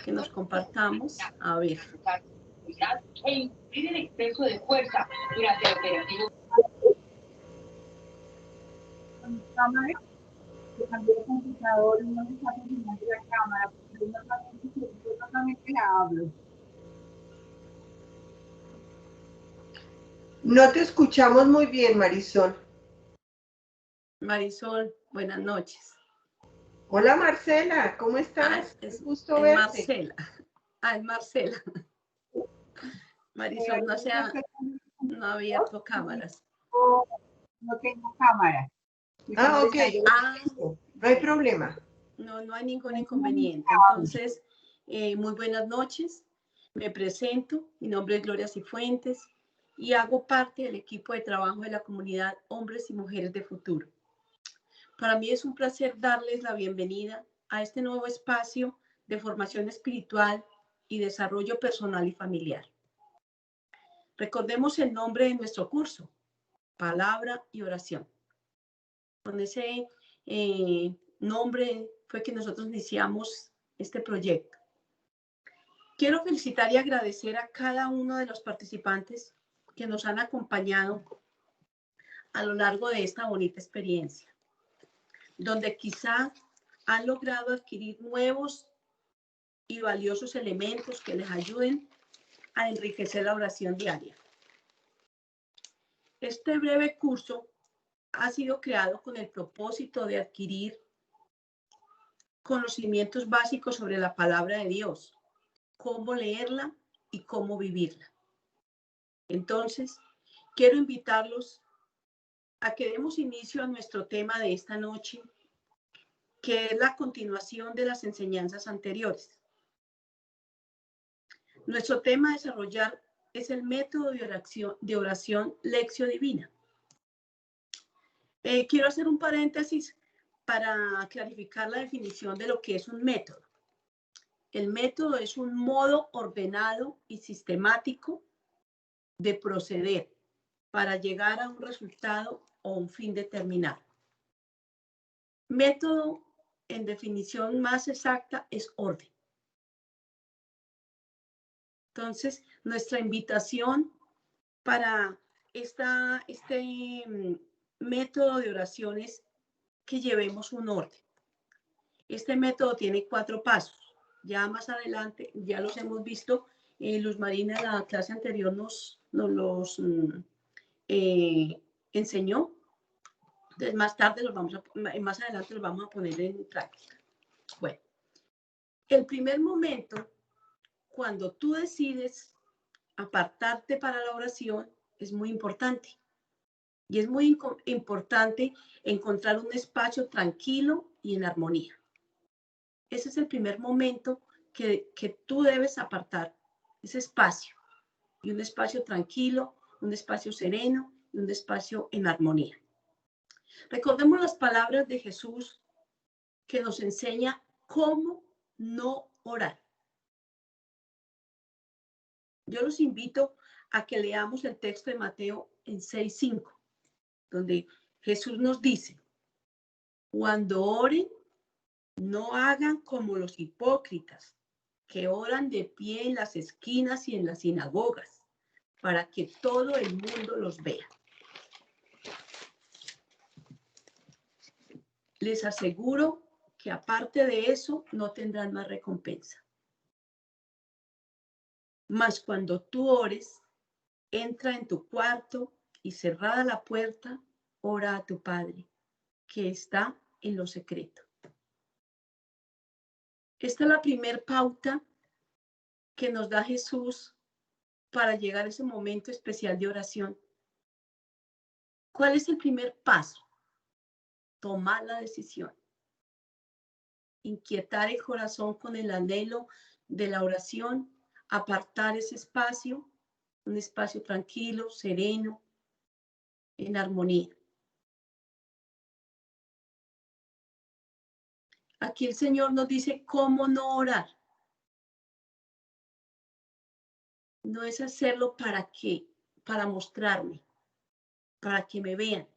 que nos compartamos. A ver. E incluir el exceso de fuerza durante el operativo. Cámara, que cambió el computador y no se está funcionando la cámara, porque yo normalmente la hablo. No te escuchamos muy bien, Marisol. Marisol, buenas noches. Hola, Marcela, ¿cómo estás? Es gusto verte. Marcela. Es Marcela. Marisol no ha abierto cámaras. No tengo cámara. Ok. No hay problema. No hay ningún inconveniente. Entonces, muy buenas noches. Me presento. Mi nombre es Gloria Cifuentes y hago parte del equipo de trabajo de la comunidad Hombres y Mujeres de Futuro. Para mí es un placer darles la bienvenida a este nuevo espacio de formación espiritual y desarrollo personal y familiar. Recordemos el nombre de nuestro curso, Palabra y Oración. Con ese nombre fue que nosotros iniciamos este proyecto. Quiero felicitar y agradecer a cada uno de los participantes que nos han acompañado a lo largo de esta bonita experiencia, donde quizá han logrado adquirir nuevos y valiosos elementos que les ayuden a enriquecer la oración diaria. Este breve curso ha sido creado con el propósito de adquirir conocimientos básicos sobre la palabra de Dios, cómo leerla y cómo vivirla. Entonces, quiero invitarlos a que demos inicio a nuestro tema de esta noche, que es la continuación de las enseñanzas anteriores. Nuestro tema a desarrollar es el método de oración Lección Divina. Quiero hacer un paréntesis para clarificar la definición de lo que es un método. El método es un modo ordenado y sistemático de proceder para llegar a un resultado o un fin determinado. Método, en definición más exacta, es orden. Entonces, nuestra invitación para este método de oración es que llevemos un orden. Este método tiene 4 pasos. Ya más adelante, ya los hemos visto. Luz Marina en la clase anterior nos los enseñó. Entonces, más adelante los vamos a poner en práctica. Bueno, el primer momento, cuando tú decides apartarte para la oración, es muy importante. Y es muy importante encontrar un espacio tranquilo y en armonía. Ese es el primer momento que tú debes apartar, ese espacio. Y un espacio tranquilo, un espacio sereno y un espacio en armonía. Recordemos las palabras de Jesús que nos enseña cómo no orar. Yo los invito a que leamos el texto de Mateo en 6:5, donde Jesús nos dice: cuando oren, no hagan como los hipócritas, que oran de pie en las esquinas y en las sinagogas, para que todo el mundo los vea. Les aseguro que aparte de eso no tendrán más recompensa. Mas cuando tú ores, entra en tu cuarto y cerrada la puerta, ora a tu Padre, que está en lo secreto. Esta es la primera pauta que nos da Jesús para llegar a ese momento especial de oración. ¿Cuál es el primer paso? Tomar la decisión. Inquietar el corazón con el anhelo de la oración, apartar ese espacio, un espacio tranquilo, sereno, en armonía. Aquí el Señor nos dice cómo no orar. No es hacerlo para mostrarme, para que me vean.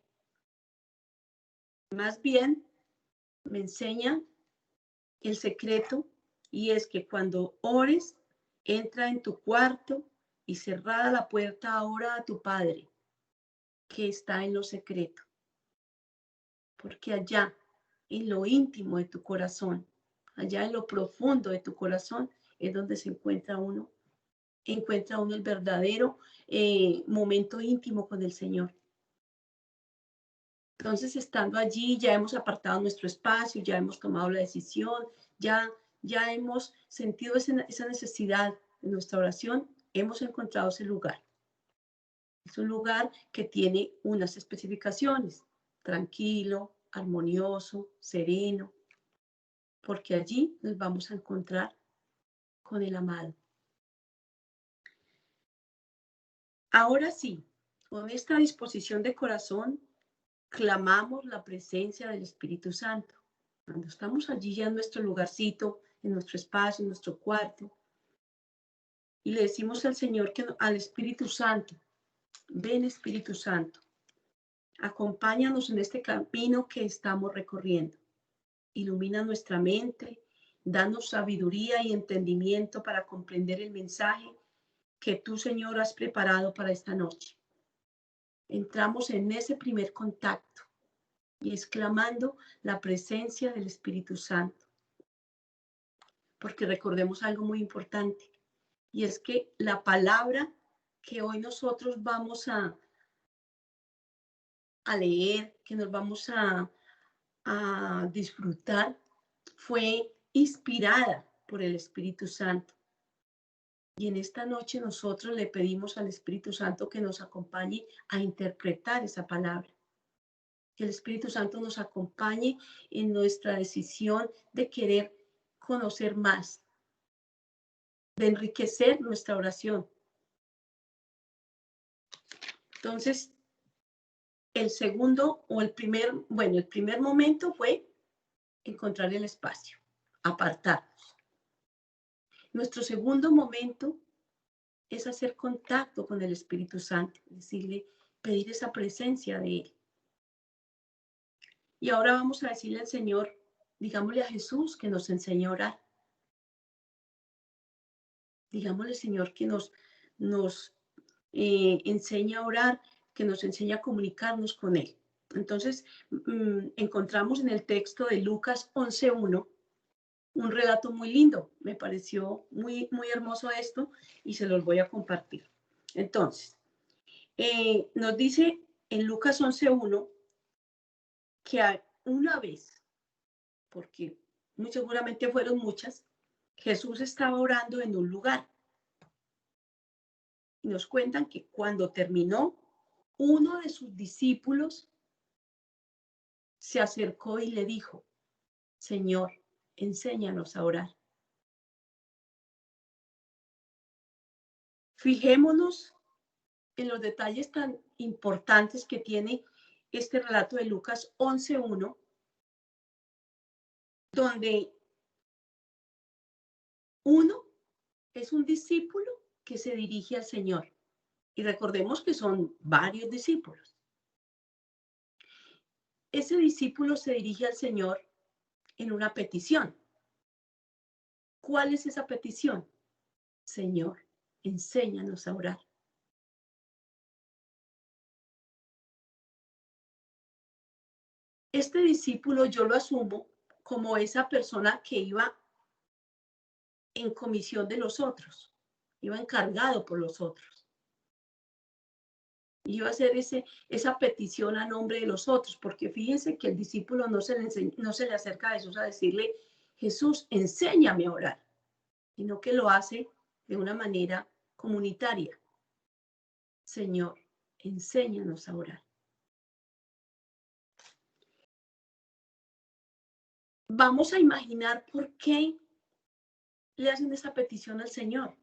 Más bien, me enseña el secreto Y es que cuando ores, entra en tu cuarto y cerrada la puerta, ora a tu Padre, que está en lo secreto. Porque allá, en lo íntimo de tu corazón, allá en lo profundo de tu corazón, es donde se encuentra uno el verdadero momento íntimo con el Señor. Entonces, estando allí, ya hemos apartado nuestro espacio, ya hemos tomado la decisión, ya hemos sentido esa necesidad de nuestra oración, hemos encontrado ese lugar. Es un lugar que tiene unas especificaciones: tranquilo, armonioso, sereno, porque allí nos vamos a encontrar con el amado. Ahora sí, con esta disposición de corazón, clamamos la presencia del Espíritu Santo. Cuando estamos allí ya en nuestro lugarcito, en nuestro espacio, en nuestro cuarto, y le decimos al Señor, al Espíritu Santo: ven, Espíritu Santo, acompáñanos en este camino que estamos recorriendo. Ilumina nuestra mente, danos sabiduría y entendimiento para comprender el mensaje que tú, Señor, has preparado para esta noche. Entramos en ese primer contacto y exclamando la presencia del Espíritu Santo. Porque recordemos algo muy importante, y es que la palabra que hoy nosotros vamos a leer, que nos vamos a disfrutar, fue inspirada por el Espíritu Santo. Y en esta noche nosotros le pedimos al Espíritu Santo que nos acompañe a interpretar esa palabra. Que el Espíritu Santo nos acompañe en nuestra decisión de querer conocer más, de enriquecer nuestra oración. Entonces, el primer momento fue encontrar el espacio, apartarnos. Nuestro segundo momento es hacer contacto con el Espíritu Santo, decirle, pedir esa presencia de Él. Y ahora vamos a decirle al Señor, digámosle a Jesús que nos enseñe a orar. Digámosle, Señor, que nos enseña a orar, que nos enseña a comunicarnos con Él. Entonces, encontramos en el texto de Lucas 11:1 un relato muy lindo. Me pareció muy, muy hermoso esto y se los voy a compartir. Entonces, nos dice en Lucas 11:1 que una vez, porque muy seguramente fueron muchas, Jesús estaba orando en un lugar. Y nos cuentan que cuando terminó, uno de sus discípulos se acercó y le dijo, Señor, enséñanos a orar. Fijémonos en los detalles tan importantes que tiene este relato de Lucas 11:1, donde uno es un discípulo que se dirige al Señor. Y recordemos que son varios discípulos. Ese discípulo se dirige al Señor en una petición. ¿Cuál es esa petición? Señor, enséñanos a orar. Este discípulo yo lo asumo como esa persona que iba en comisión de los otros, iba encargado por los otros. Iba a hacer esa petición a nombre de los otros, porque fíjense que el discípulo no se le acerca a Jesús a decirle, Jesús, enséñame a orar, sino que lo hace de una manera comunitaria. Señor, enséñanos a orar. Vamos a imaginar por qué le hacen esa petición al Señor.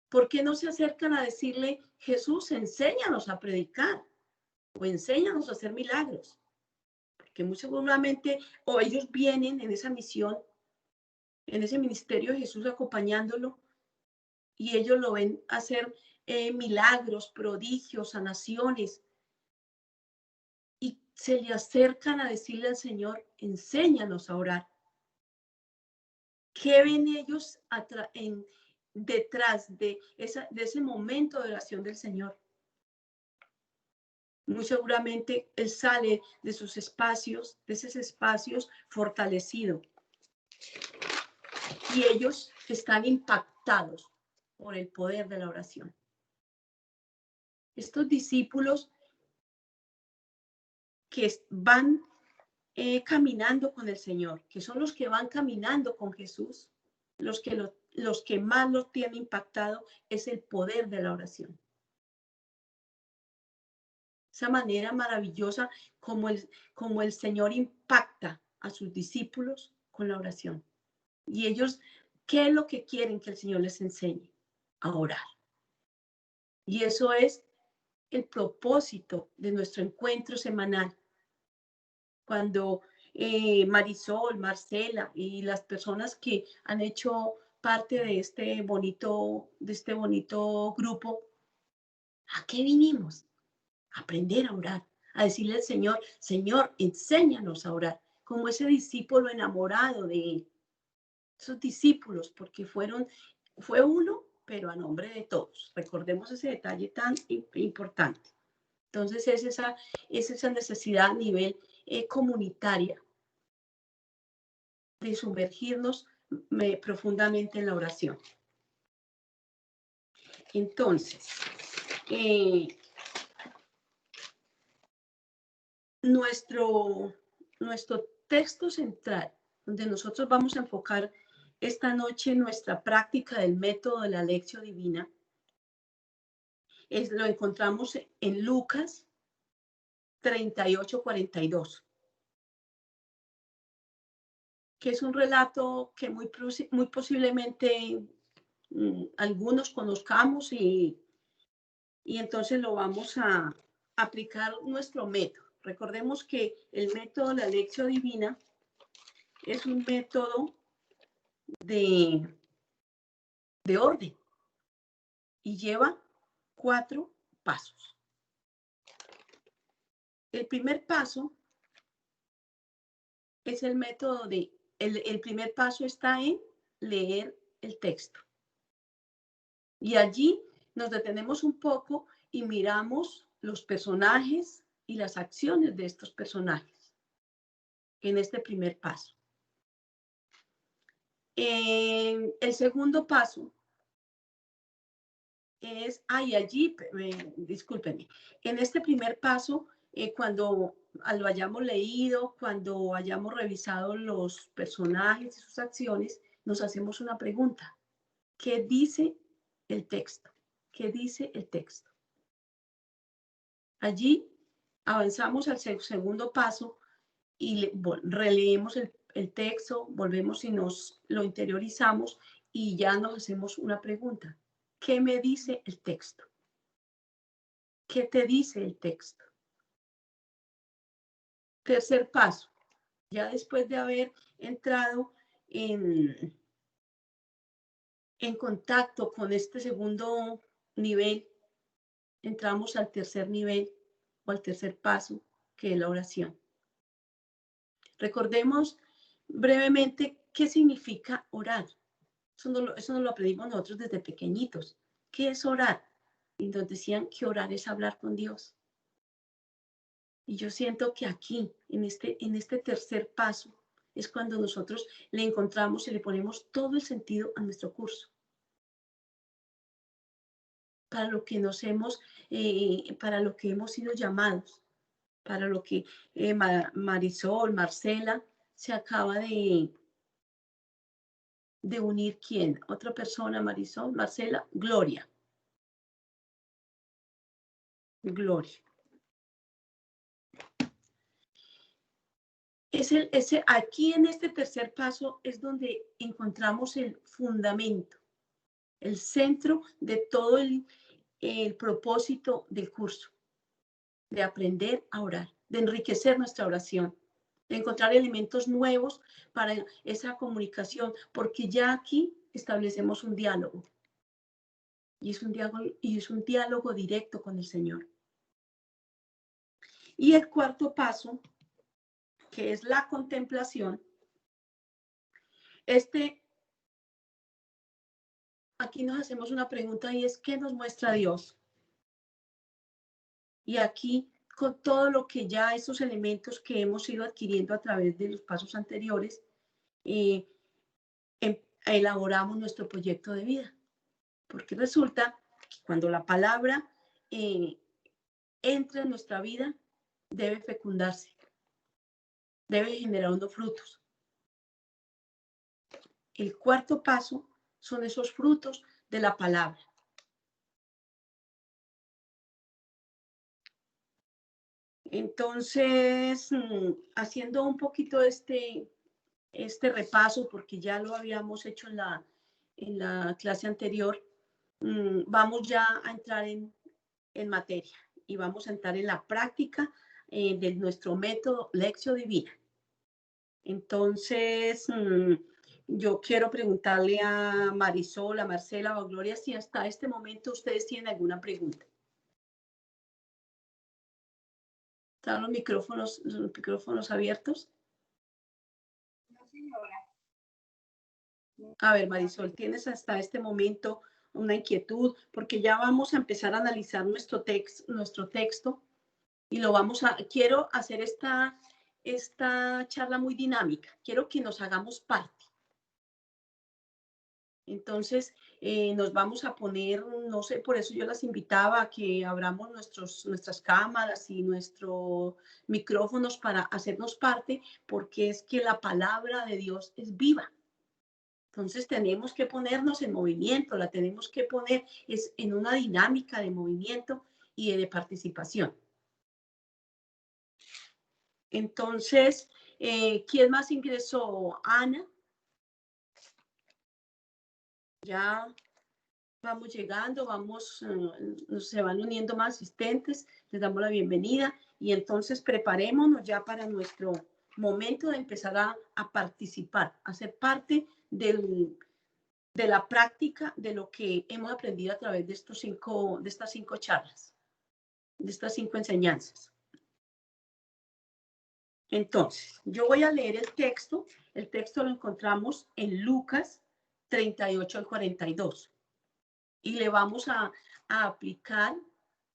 ¿Por qué no se acercan a decirle, Jesús, enséñanos a predicar o enséñanos a hacer milagros? Porque muy seguramente o ellos vienen en esa misión, en ese ministerio de Jesús acompañándolo, y ellos lo ven hacer milagros, prodigios, sanaciones, y se le acercan a decirle al Señor, enséñanos a orar. ¿Qué ven ellos detrás de ese momento de oración del Señor? Muy seguramente Él sale de esos espacios fortalecido. Y ellos están impactados por el poder de la oración. Estos discípulos que van caminando con el Señor, que son los que van caminando con Jesús, los que más los tienen impactado es el poder de la oración. Esa manera maravillosa como el Señor impacta a sus discípulos con la oración. Y ellos, ¿qué es lo que quieren que el Señor les enseñe? A orar. Y eso es el propósito de nuestro encuentro semanal. Cuando Marisol, Marcela y las personas que han hecho parte de este bonito grupo, ¿a qué vinimos? A aprender a orar, a decirle al Señor, Señor, enséñanos a orar, como ese discípulo enamorado de Él. Esos discípulos, porque fue uno, pero a nombre de todos. Recordemos ese detalle tan importante. Entonces es esa necesidad a nivel comunitaria de sumergirnos profundamente en la oración. Entonces, nuestro texto central, donde nosotros vamos a enfocar esta noche nuestra práctica del método de la Lectio Divina, lo encontramos en Lucas 38:42, que es un relato que muy posiblemente algunos conozcamos y entonces lo vamos a aplicar nuestro método. Recordemos que el método de la Lectio Divina es un método de orden y lleva 4 pasos. El primer paso es el método el primer paso está en leer el texto. Y allí nos detenemos un poco y miramos los personajes y las acciones de estos personajes en este primer paso. El segundo paso es, discúlpenme, en este primer paso, cuando lo hayamos leído, cuando hayamos revisado los personajes y sus acciones, nos hacemos una pregunta. ¿Qué dice el texto? ¿Qué dice el texto? Allí avanzamos al segundo paso y releemos el texto, volvemos y nos lo interiorizamos y ya nos hacemos una pregunta. ¿Qué me dice el texto? ¿Qué te dice el texto? Tercer paso, ya después de haber entrado en contacto con este segundo nivel, entramos al tercer nivel o al tercer paso, que es la oración. Recordemos brevemente qué significa orar. Eso no lo aprendimos nosotros desde pequeñitos. ¿Qué es orar? Y nos decían que orar es hablar con Dios. Y yo siento que aquí, en este tercer paso, es cuando nosotros le encontramos y le ponemos todo el sentido a nuestro curso. Para lo que para lo que hemos sido llamados, para lo que Marisol, Marcela, se acaba de unir. ¿Quién? Otra persona, Marisol, Marcela, Gloria. Gloria. Aquí en este tercer paso es donde encontramos el fundamento, el centro de todo el propósito del curso, de aprender a orar, de enriquecer nuestra oración, de encontrar elementos nuevos para esa comunicación, porque ya aquí establecemos un diálogo. Y es un diálogo directo con el Señor. Y el cuarto paso, que es la contemplación, aquí nos hacemos una pregunta y es, ¿qué nos muestra Dios? Y aquí, con todo lo que ya esos elementos que hemos ido adquiriendo a través de los pasos anteriores, elaboramos nuestro proyecto de vida. Porque resulta que cuando la palabra entra en nuestra vida, debe fecundarse, debe generar unos frutos. El cuarto paso son esos frutos de la palabra. Entonces, haciendo un poquito este repaso, porque ya lo habíamos hecho en la clase anterior, vamos ya a entrar en materia y vamos a entrar en la práctica de nuestro método Lección Divina. Entonces, yo quiero preguntarle a Marisol, a Marcela o a Gloria si hasta este momento ustedes tienen alguna pregunta. ¿Están los micrófonos abiertos? No, señora. A ver, Marisol, ¿tienes hasta este momento una inquietud? Porque ya vamos a empezar a analizar nuestro texto y quiero hacer esta charla muy dinámica. Quiero que nos hagamos parte. Entonces, nos vamos a poner, no sé, por eso yo las invitaba a que abramos nuestras cámaras y nuestros micrófonos para hacernos parte, porque es que la palabra de Dios es viva. Entonces, tenemos que ponernos en movimiento, la tenemos que poner en una dinámica de movimiento y de participación. Entonces, ¿quién más ingresó? Ana. Ya vamos llegando, se van uniendo más asistentes, les damos la bienvenida y entonces preparémonos ya para nuestro momento de empezar a participar, a ser parte de la práctica de lo que hemos aprendido a través de estas 5 charlas, de estas 5 enseñanzas. Entonces, yo voy a leer el texto lo encontramos en Lucas 38 al 42. Y le vamos a aplicar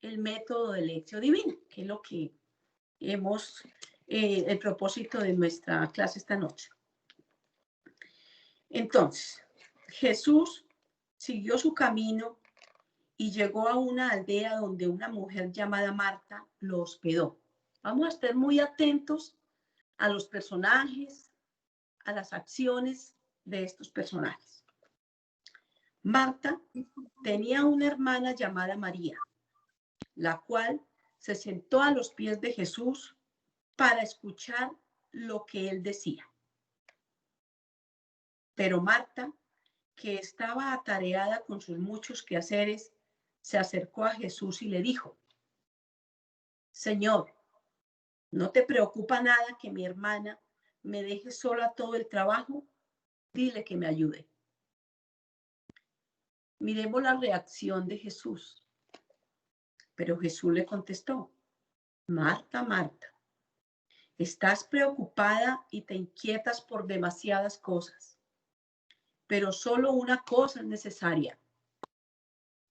el método de Lección Divina, que es lo que el propósito de nuestra clase esta noche. Entonces, Jesús siguió su camino y llegó a una aldea donde una mujer llamada Marta lo hospedó. Vamos a estar muy atentos a los personajes, a las acciones de estos personajes. Marta tenía una hermana llamada María, la cual se sentó a los pies de Jesús para escuchar lo que él decía. Pero Marta, que estaba atareada con sus muchos quehaceres, se acercó a Jesús y le dijo: Señor, ¿no te preocupa nada que mi hermana me deje sola todo el trabajo? Dile que me ayude. Miremos la reacción de Jesús. Pero Jesús le contestó: Marta, Marta, estás preocupada y te inquietas por demasiadas cosas, pero solo una cosa es necesaria.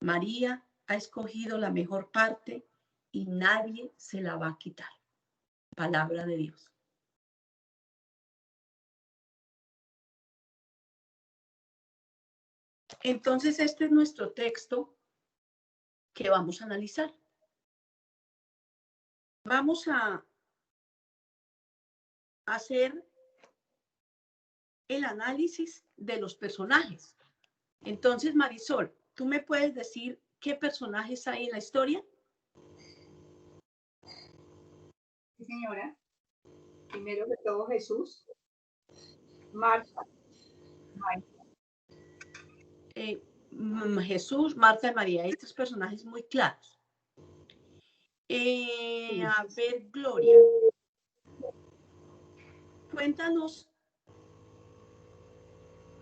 María ha escogido la mejor parte y nadie se la va a quitar. Palabra de Dios. Entonces, este es nuestro texto que vamos a analizar. Vamos a hacer el análisis de los personajes. Entonces, Marisol, ¿tú me puedes decir qué personajes hay en la historia? Sí, señora. Primero de todo Jesús, Marta, María. Jesús, Marta y María, estos personajes muy claros. A ver, Gloria, cuéntanos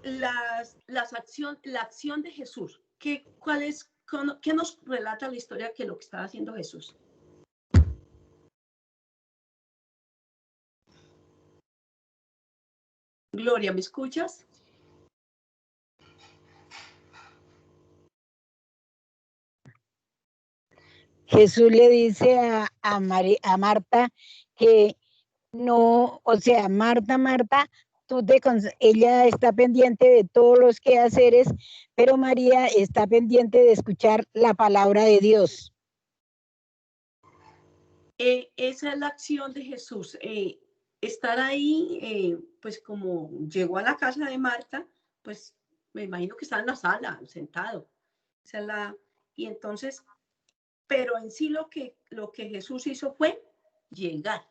la acción de Jesús. ¿Qué nos relata la historia que lo que está haciendo Jesús? Gloria, ¿me escuchas? Jesús le dice a Marta que no, o sea, Marta, ella está pendiente de todos los quehaceres, pero María está pendiente de escuchar la palabra de Dios. Esa es la acción de Jesús. Estar ahí, pues como llegó a la casa de Marta, pues me imagino que está en la sala, sentado. Esa es y entonces, pero en sí lo que Jesús hizo fue llegar.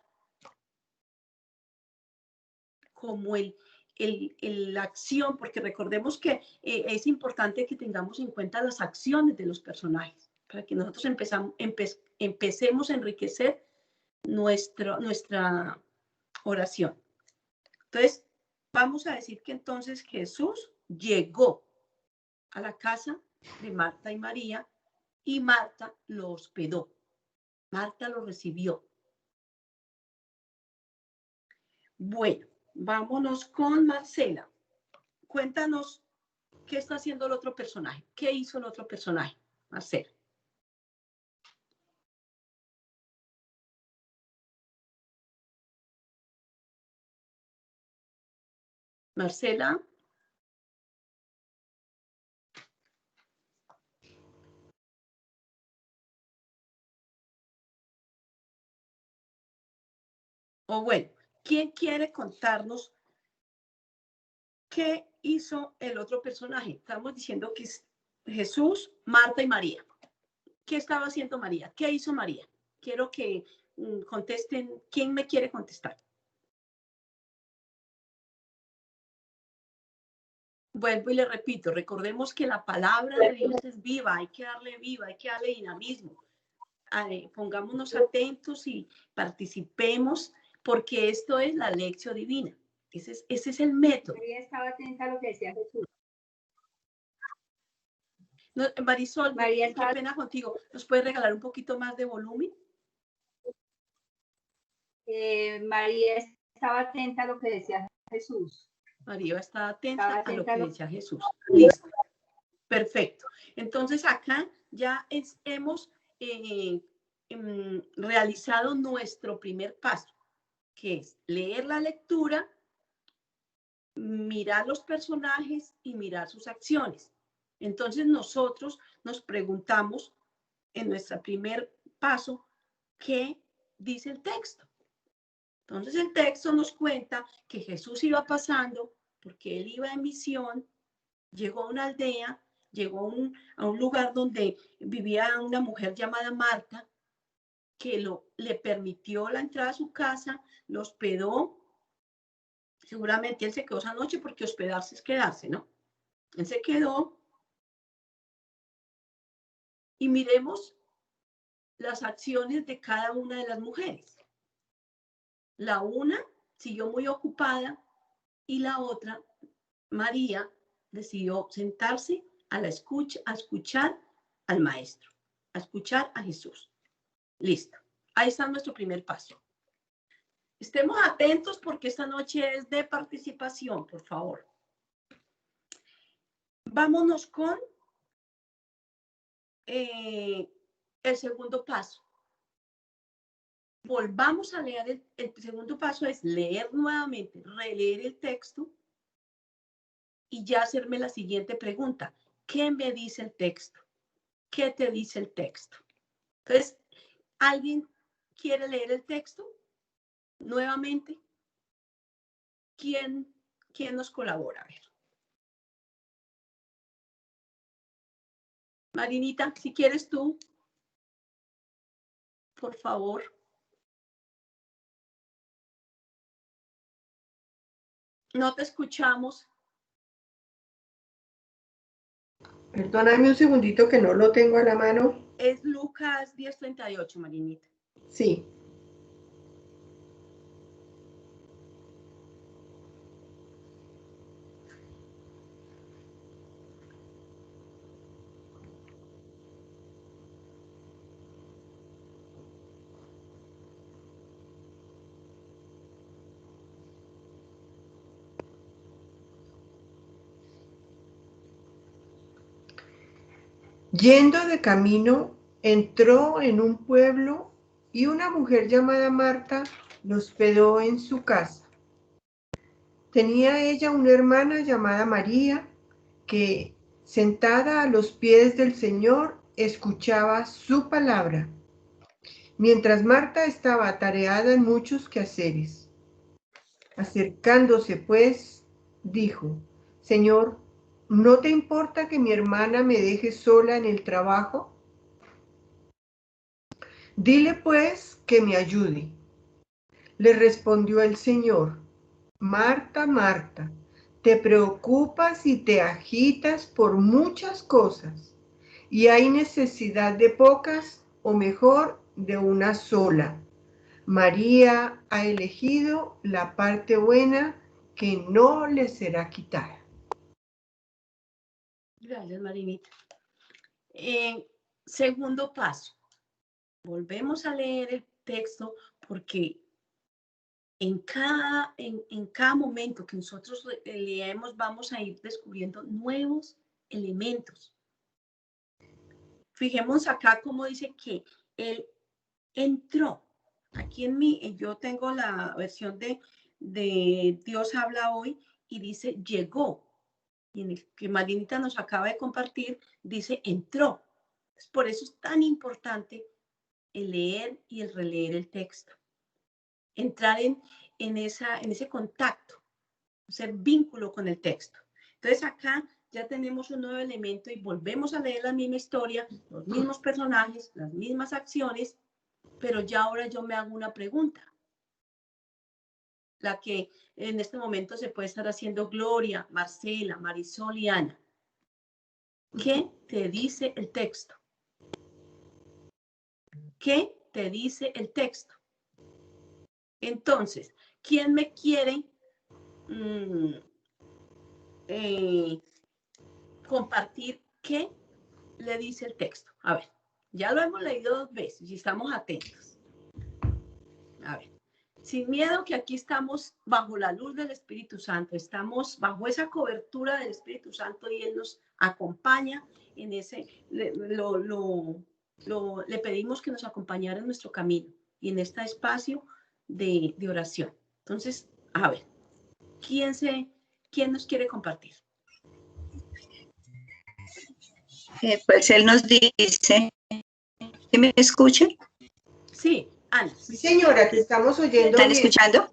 Como la acción, porque recordemos que es importante que tengamos en cuenta las acciones de los personajes, para que nosotros empecemos a enriquecer nuestra oración. Entonces, vamos a decir que entonces Jesús llegó a la casa de Marta y María y Marta lo hospedó. Marta lo recibió. Bueno, vámonos con Marcela. Cuéntanos qué está haciendo el otro personaje. ¿Qué hizo el otro personaje, Marcela? Marcela. O bueno, ¿quién quiere contarnos qué hizo el otro personaje? Estamos diciendo que es Jesús, Marta y María. ¿Qué estaba haciendo María? ¿Qué hizo María? Quiero que contesten. ¿Quién me quiere contestar? Vuelvo y le repito, recordemos que la palabra de Dios es viva, hay que darle vida, hay que darle dinamismo. Pongámonos atentos y participemos, porque esto es la lección divina. Ese es el método. María estaba atenta a lo que decía Jesús. No, Marisol, María, qué pena contigo. ¿Nos puedes regalar un poquito más de volumen? María estaba atenta a lo que decía Jesús. María está atenta a lo que decía Jesús. Listo. Perfecto. Entonces acá ya hemos realizado nuestro primer paso, que es leer la lectura, mirar los personajes y mirar sus acciones. Entonces nosotros nos preguntamos en nuestro primer paso, ¿qué dice el texto? Entonces el texto nos cuenta que Jesús iba pasando porque él iba en misión, llegó a una aldea, llegó a un lugar donde vivía una mujer llamada Marta, que le permitió la entrada a su casa, lo hospedó. Seguramente él se quedó esa noche porque hospedarse es quedarse, ¿no? Él se quedó y miremos las acciones de cada una de las mujeres. La una siguió muy ocupada y la otra, María, decidió sentarse a escuchar al maestro, a escuchar a Jesús. Listo. Ahí está nuestro primer paso. Estemos atentos porque esta noche es de participación, por favor. Vámonos con el segundo paso. Volvamos a leer, el segundo paso es leer nuevamente, releer el texto y ya hacerme la siguiente pregunta. ¿Qué me dice el texto? ¿Qué te dice el texto? Entonces, ¿alguien quiere leer el texto nuevamente? ¿Quién nos colabora? A ver. Marinita, si quieres tú, por favor. No te escuchamos. Perdóname un segundito que no lo tengo a la mano. Es Lucas 10:38, Marinita. Sí. Yendo de camino, entró en un pueblo y una mujer llamada Marta lo hospedó en su casa. Tenía ella una hermana llamada María que, sentada a los pies del Señor, escuchaba su palabra, mientras Marta estaba atareada en muchos quehaceres. Acercándose, pues, dijo: Señor, ¿no te importa que mi hermana me deje sola en el trabajo? Dile, pues, que me ayude. Le respondió el Señor: Marta, Marta, te preocupas y te agitas por muchas cosas, y hay necesidad de pocas, o mejor, de una sola. María ha elegido la parte buena que no le será quitada. Gracias, Marinita. Segundo paso. Volvemos a leer el texto porque en cada momento que nosotros leemos vamos a ir descubriendo nuevos elementos. Fijemos acá cómo dice que él entró. Aquí yo tengo la versión de Dios habla hoy y dice llegó. Y en el que Marinita nos acaba de compartir dice entró. Por eso es tan importante el leer y el releer el texto. Entrar en ese contacto, ese vínculo con el texto. Entonces acá ya tenemos un nuevo elemento y volvemos a leer la misma historia, los mismos personajes, las mismas acciones, pero ya ahora yo me hago una pregunta. La que en este momento se puede estar haciendo Gloria, Marcela, Marisol y Ana. ¿Qué te dice el texto? ¿Qué te dice el texto? Entonces, ¿quién me quiere compartir qué le dice el texto? A ver, ya lo hemos leído 2 veces y estamos atentos. A ver, sin miedo, que aquí estamos bajo la luz del Espíritu Santo, estamos bajo esa cobertura del Espíritu Santo y Él nos acompaña en ese, le pedimos que nos acompañara en nuestro camino y en este espacio de oración. Entonces, a ver, ¿quién nos quiere compartir? Pues él nos dice, ¿sí me escuchan? Sí, Ana. Sí, señora, te estamos oyendo. ¿Están bien. escuchando?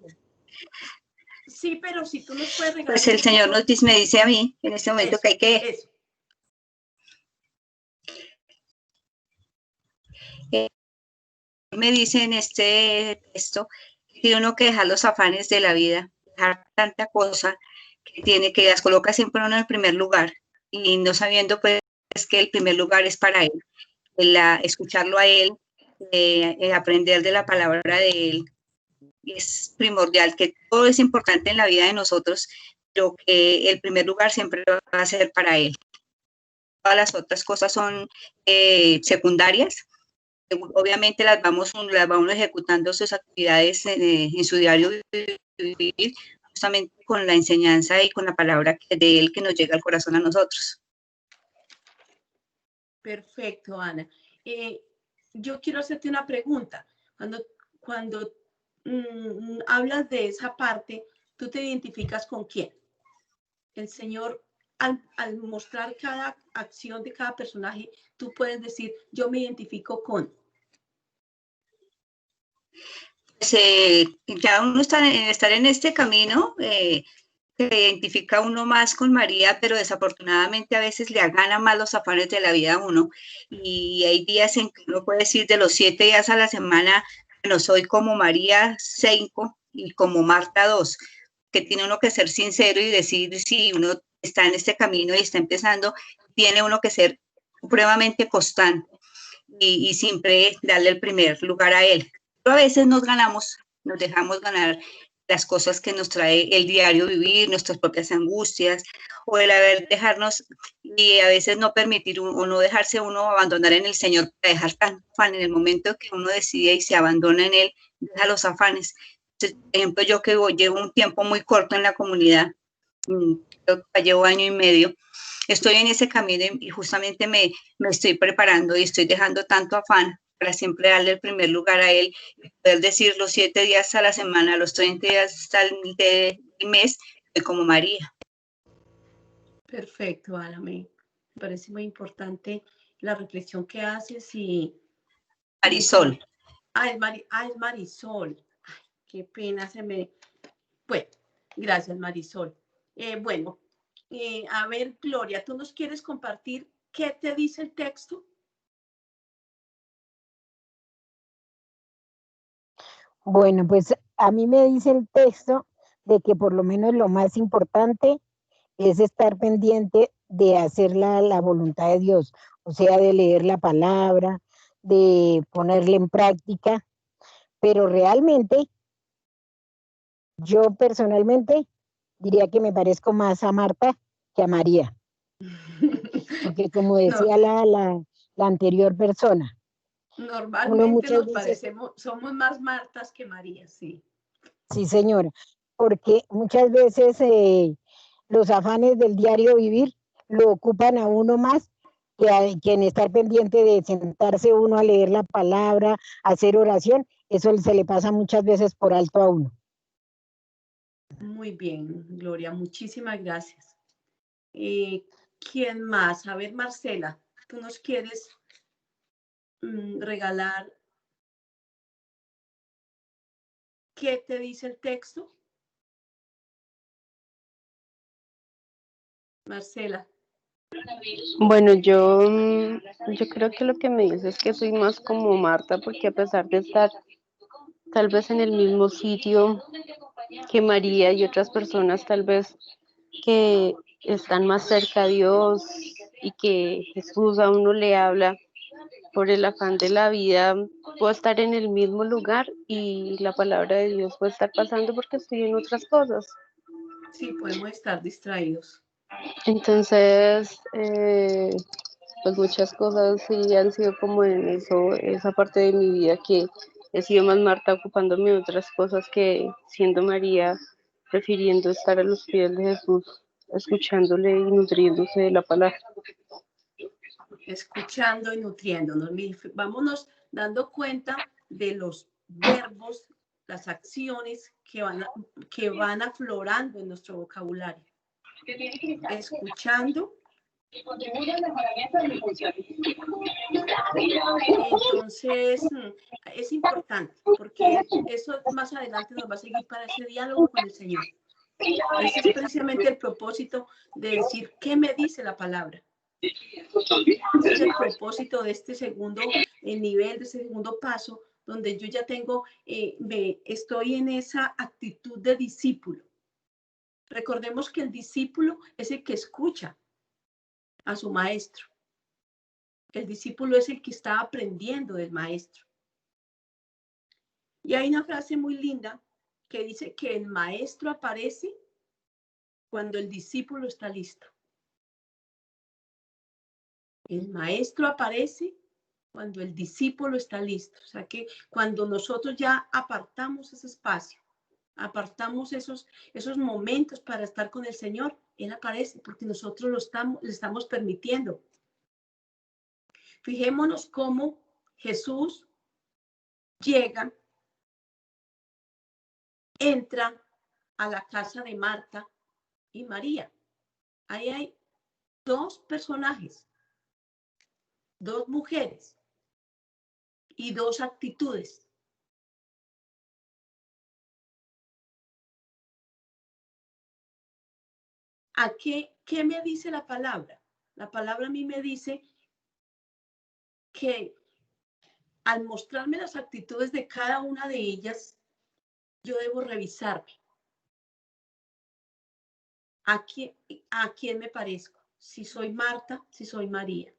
Sí, pero si tú nos puedes regalar. Pues el Señor nos dice, me dice a mí en este momento que hay que... Eso. Me dice en este texto que tiene uno que dejar los afanes de la vida, dejar tanta cosa que tiene, que las coloca siempre uno en el primer lugar y no sabiendo pues que el primer lugar es para él, escucharlo a él, aprender de la palabra de él. Es primordial, que todo es importante en la vida de nosotros, pero que el primer lugar siempre va a ser para él. Todas las otras cosas son secundarias. Obviamente las vamos ejecutando sus actividades en su diario vivir, justamente con la enseñanza y con la palabra de él que nos llega al corazón a nosotros. Perfecto, Ana. Yo quiero hacerte una pregunta. Cuando hablas de esa parte, ¿tú te identificas con quién? El Señor, al mostrar cada acción de cada personaje, tú puedes decir, yo me identifico con. Pues, ya uno estar en este camino, se identifica uno más con María, pero desafortunadamente a veces le gana más los afanes de la vida a uno. Y hay días en que uno puede decir de los 7 días a la semana, no soy como María 5 y como Marta 2, que tiene uno que ser sincero y decir si uno está en este camino y está empezando, tiene uno que ser supremamente constante y siempre darle el primer lugar a él. Pero a veces nos dejamos ganar las cosas que nos trae el diario vivir, nuestras propias angustias, o el dejarnos, y a veces no permitir o no dejarse uno abandonar en el Señor para dejar tan afán. En el momento que uno decide y se abandona en Él, deja los afanes. Entonces, por ejemplo, yo que llevo un tiempo muy corto en la comunidad, llevo 1 año y medio, estoy en ese camino y justamente me estoy preparando y estoy dejando tanto afán para siempre darle el primer lugar a Él, poder decir los 7 días a la semana, los 30 días del mes, como María. Perfecto, Ana, me parece muy importante la reflexión que haces y... Marisol. Es Marisol. Ay, qué pena, se me... Bueno, gracias, Marisol. Bueno, a ver, Gloria, ¿tú nos quieres compartir qué te dice el texto? Bueno, pues a mí me dice el texto de que por lo menos lo más importante es estar pendiente de hacer la voluntad de Dios, o sea, de leer la palabra, de ponerla en práctica, pero realmente yo personalmente diría que me parezco más a Marta que a María, porque como No, decía la anterior persona, uno normalmente muchas nos veces, parecemos, somos más Martas que María, sí. sí señora, porque muchas veces los afanes del diario vivir lo ocupan a uno más que en estar pendiente de sentarse uno a leer la palabra, a hacer oración, eso se le pasa muchas veces por alto a uno. Muy bien, Gloria, muchísimas gracias. ¿Quién más? A ver, Marcela, ¿tú nos quieres regalar qué te dice el texto? Marcela. Bueno, yo creo que lo que me dice es que soy más como Marta, porque a pesar de estar tal vez en el mismo sitio que María y otras personas tal vez que están más cerca a Dios y que Jesús a uno le habla por el afán de la vida, puedo estar en el mismo lugar y la palabra de Dios puede estar pasando porque estoy en otras cosas. Sí, podemos estar distraídos. Entonces, pues muchas cosas sí han sido como en eso, esa parte de mi vida que he sido más Marta ocupándome de otras cosas que siendo María, prefiriendo estar a los pies de Jesús, escuchándole y nutriéndose de la palabra. Escuchando y nutriéndonos. Vámonos dando cuenta de los verbos, las acciones que van aflorando en nuestro vocabulario. Escuchando. Entonces, es importante porque eso más adelante nos va a seguir para ese diálogo con el Señor. Ese es precisamente el propósito de decir, ¿qué me dice la palabra? Ese es el propósito de este segundo nivel, de ese segundo paso, donde yo ya tengo, estoy en esa actitud de discípulo. Recordemos que el discípulo es el que escucha a su maestro. El discípulo es el que está aprendiendo del maestro. Y hay una frase muy linda que dice que el maestro aparece cuando el discípulo está listo. El maestro aparece cuando el discípulo está listo. O sea que cuando nosotros ya apartamos ese espacio, apartamos esos momentos para estar con el Señor, Él aparece porque nosotros le estamos permitiendo. Fijémonos cómo Jesús llega, entra a la casa de Marta y María. Ahí hay dos personajes, dos mujeres y dos actitudes. ¿A qué me dice la palabra? La palabra a mí me dice que al mostrarme las actitudes de cada una de ellas, yo debo revisarme. ¿A quién me parezco? Si soy Marta, si soy María.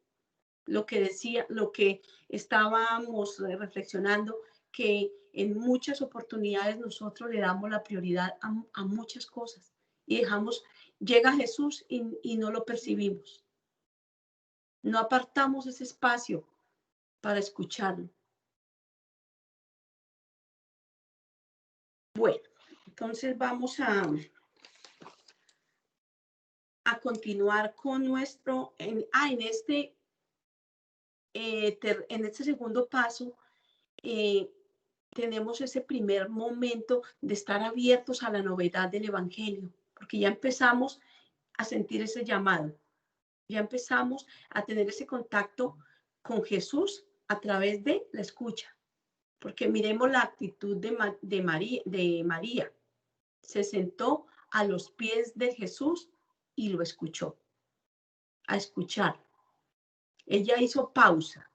Lo que decía, lo que estábamos reflexionando, que en muchas oportunidades nosotros le damos la prioridad a muchas cosas y llega Jesús y no lo percibimos. No apartamos ese espacio para escucharlo. Bueno, entonces vamos a a continuar con nuestro, en este segundo paso, tenemos ese primer momento de estar abiertos a la novedad del Evangelio, porque ya empezamos a sentir ese llamado, ya empezamos a tener ese contacto con Jesús a través de la escucha, porque miremos la actitud de María. Se sentó a los pies de Jesús y lo escuchó, a escuchar. Ella hizo pausa.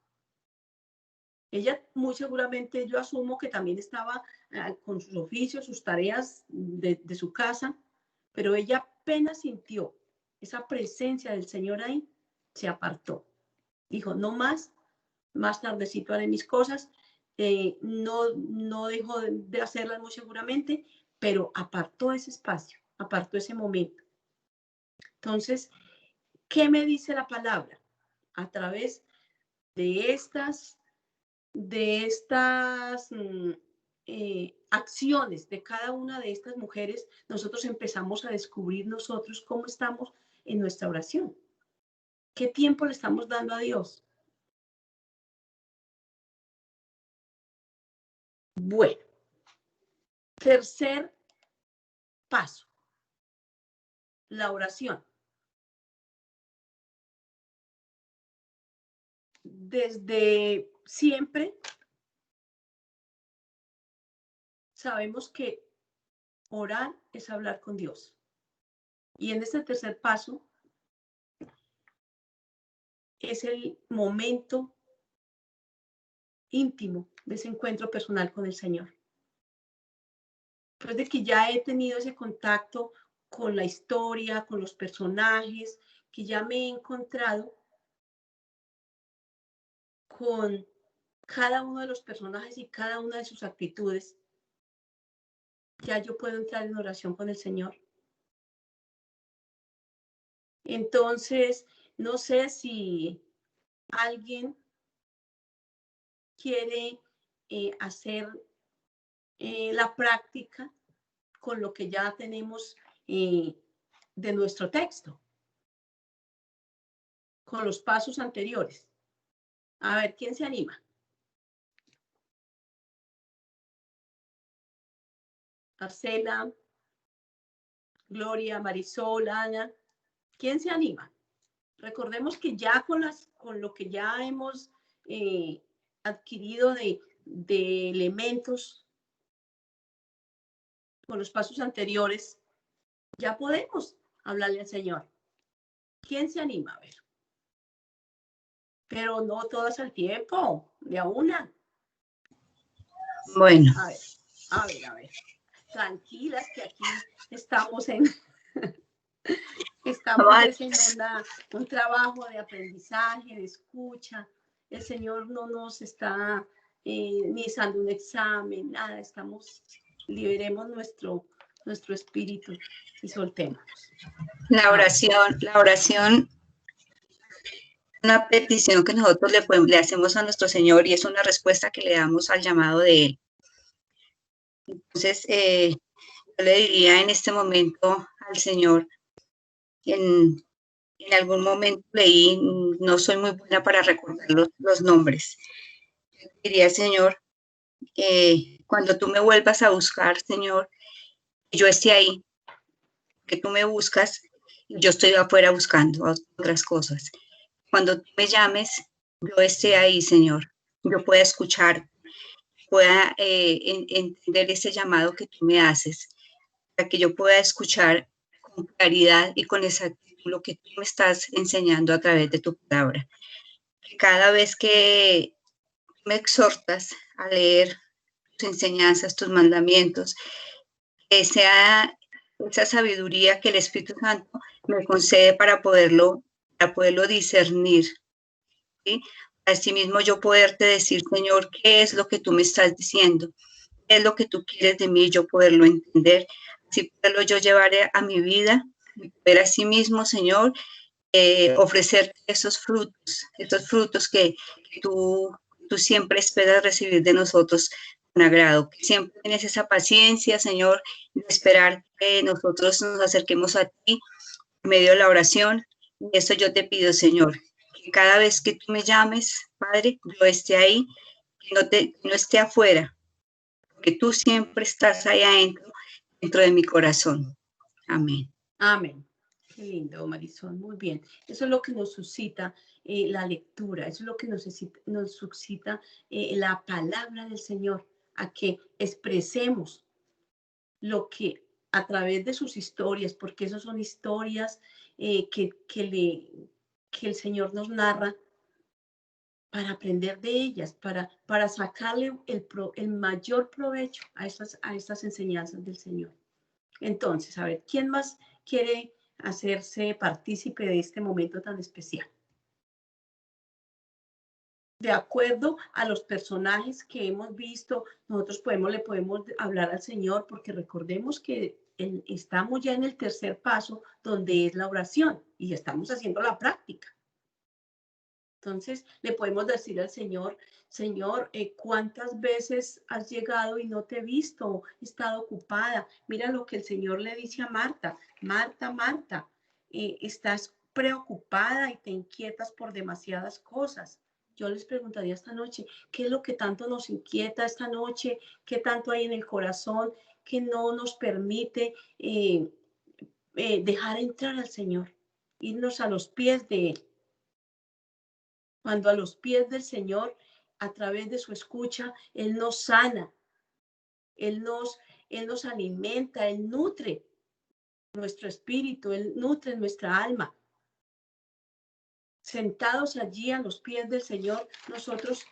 Ella muy seguramente, yo asumo que también estaba con sus oficios, sus tareas de su casa, pero ella apenas sintió esa presencia del Señor ahí, se apartó. Dijo, no más tardecito haré mis cosas, no dejó de hacerlas muy seguramente, pero apartó ese espacio, apartó ese momento. Entonces, ¿qué me dice la palabra? A través de estas acciones de cada una de estas mujeres, nosotros empezamos a descubrir nosotros cómo estamos en nuestra oración. ¿Qué tiempo le estamos dando a Dios? Bueno, tercer paso, la oración. Desde siempre sabemos que orar es hablar con Dios. Y en este tercer paso es el momento íntimo de ese encuentro personal con el Señor. Después de que ya he tenido ese contacto con la historia, con los personajes, que ya me he encontrado con cada uno de los personajes y cada una de sus actitudes, ya yo puedo entrar en oración con el Señor. Entonces, no sé si alguien quiere hacer la práctica con lo que ya tenemos de nuestro texto, con los pasos anteriores. A ver, ¿quién se anima? Marcela, Gloria, Marisol, Ana, ¿quién se anima? Recordemos que ya con lo que ya hemos adquirido de elementos, con los pasos anteriores, ya podemos hablarle al Señor. ¿Quién se anima? A ver. Pero no todas al tiempo, de a una. Bueno. A ver. Tranquilas, que aquí estamos haciendo un trabajo de aprendizaje, de escucha. El Señor no nos está ni dando un examen, nada. Liberemos nuestro espíritu y soltemos. La oración, una petición que nosotros le hacemos a nuestro Señor y es una respuesta que le damos al llamado de Él. Entonces, yo le diría en este momento al Señor, en algún momento leí, no soy muy buena para recordar los nombres. Yo diría, Señor, cuando tú me vuelvas a buscar, Señor, yo esté ahí, que tú me buscas, yo estoy afuera buscando otras cosas. Cuando tú me llames, yo esté ahí, Señor, yo pueda escuchar, pueda entender ese llamado que tú me haces, para que yo pueda escuchar con claridad y con exactitud lo que tú me estás enseñando a través de tu palabra. Cada vez que me exhortas a leer tus enseñanzas, tus mandamientos, que sea esa sabiduría que el Espíritu Santo me concede para poderlo discernir, ¿sí? Asimismo yo poderte decir, Señor, qué es lo que tú me estás diciendo, qué es lo que tú quieres de mí, yo poderlo entender, así poderlo yo llevar a mi vida, ver a sí mismo, Señor, ofrecer esos frutos que tú siempre esperas recibir de nosotros con agrado, que siempre tienes esa paciencia, Señor, de esperar que nosotros nos acerquemos a ti por medio de la oración. Y eso yo te pido, Señor, que cada vez que tú me llames, Padre, yo esté ahí, que no esté afuera, que tú siempre estás ahí adentro, dentro de mi corazón. Amén. Amén. Qué lindo, Marisol. Muy bien. Eso es lo que nos suscita la lectura. Eso es lo que nos suscita la palabra del Señor, a que expresemos lo que a través de sus historias, porque esas son historias que el Señor nos narra para aprender de ellas, para sacarle el mayor provecho a estas enseñanzas del Señor. Entonces, a ver, ¿quién más quiere hacerse partícipe de este momento tan especial? De acuerdo a los personajes que hemos visto, nosotros le podemos hablar al Señor, porque recordemos que estamos ya en el tercer paso, donde es la oración, y estamos haciendo la práctica. Entonces, le podemos decir al Señor, Señor, ¿cuántas veces has llegado y no te he visto? He estado ocupada. Mira lo que el Señor le dice a Marta. Marta, Marta, estás preocupada y te inquietas por demasiadas cosas. Yo les preguntaría esta noche, ¿qué es lo que tanto nos inquieta esta noche? ¿Qué tanto hay en el corazón que no nos permite dejar entrar al Señor? Irnos a los pies de Él. Cuando a los pies del Señor, a través de su escucha, Él nos sana, Él nos alimenta, Él nutre nuestro espíritu, Él nutre nuestra alma. Sentados allí a los pies del Señor, nosotros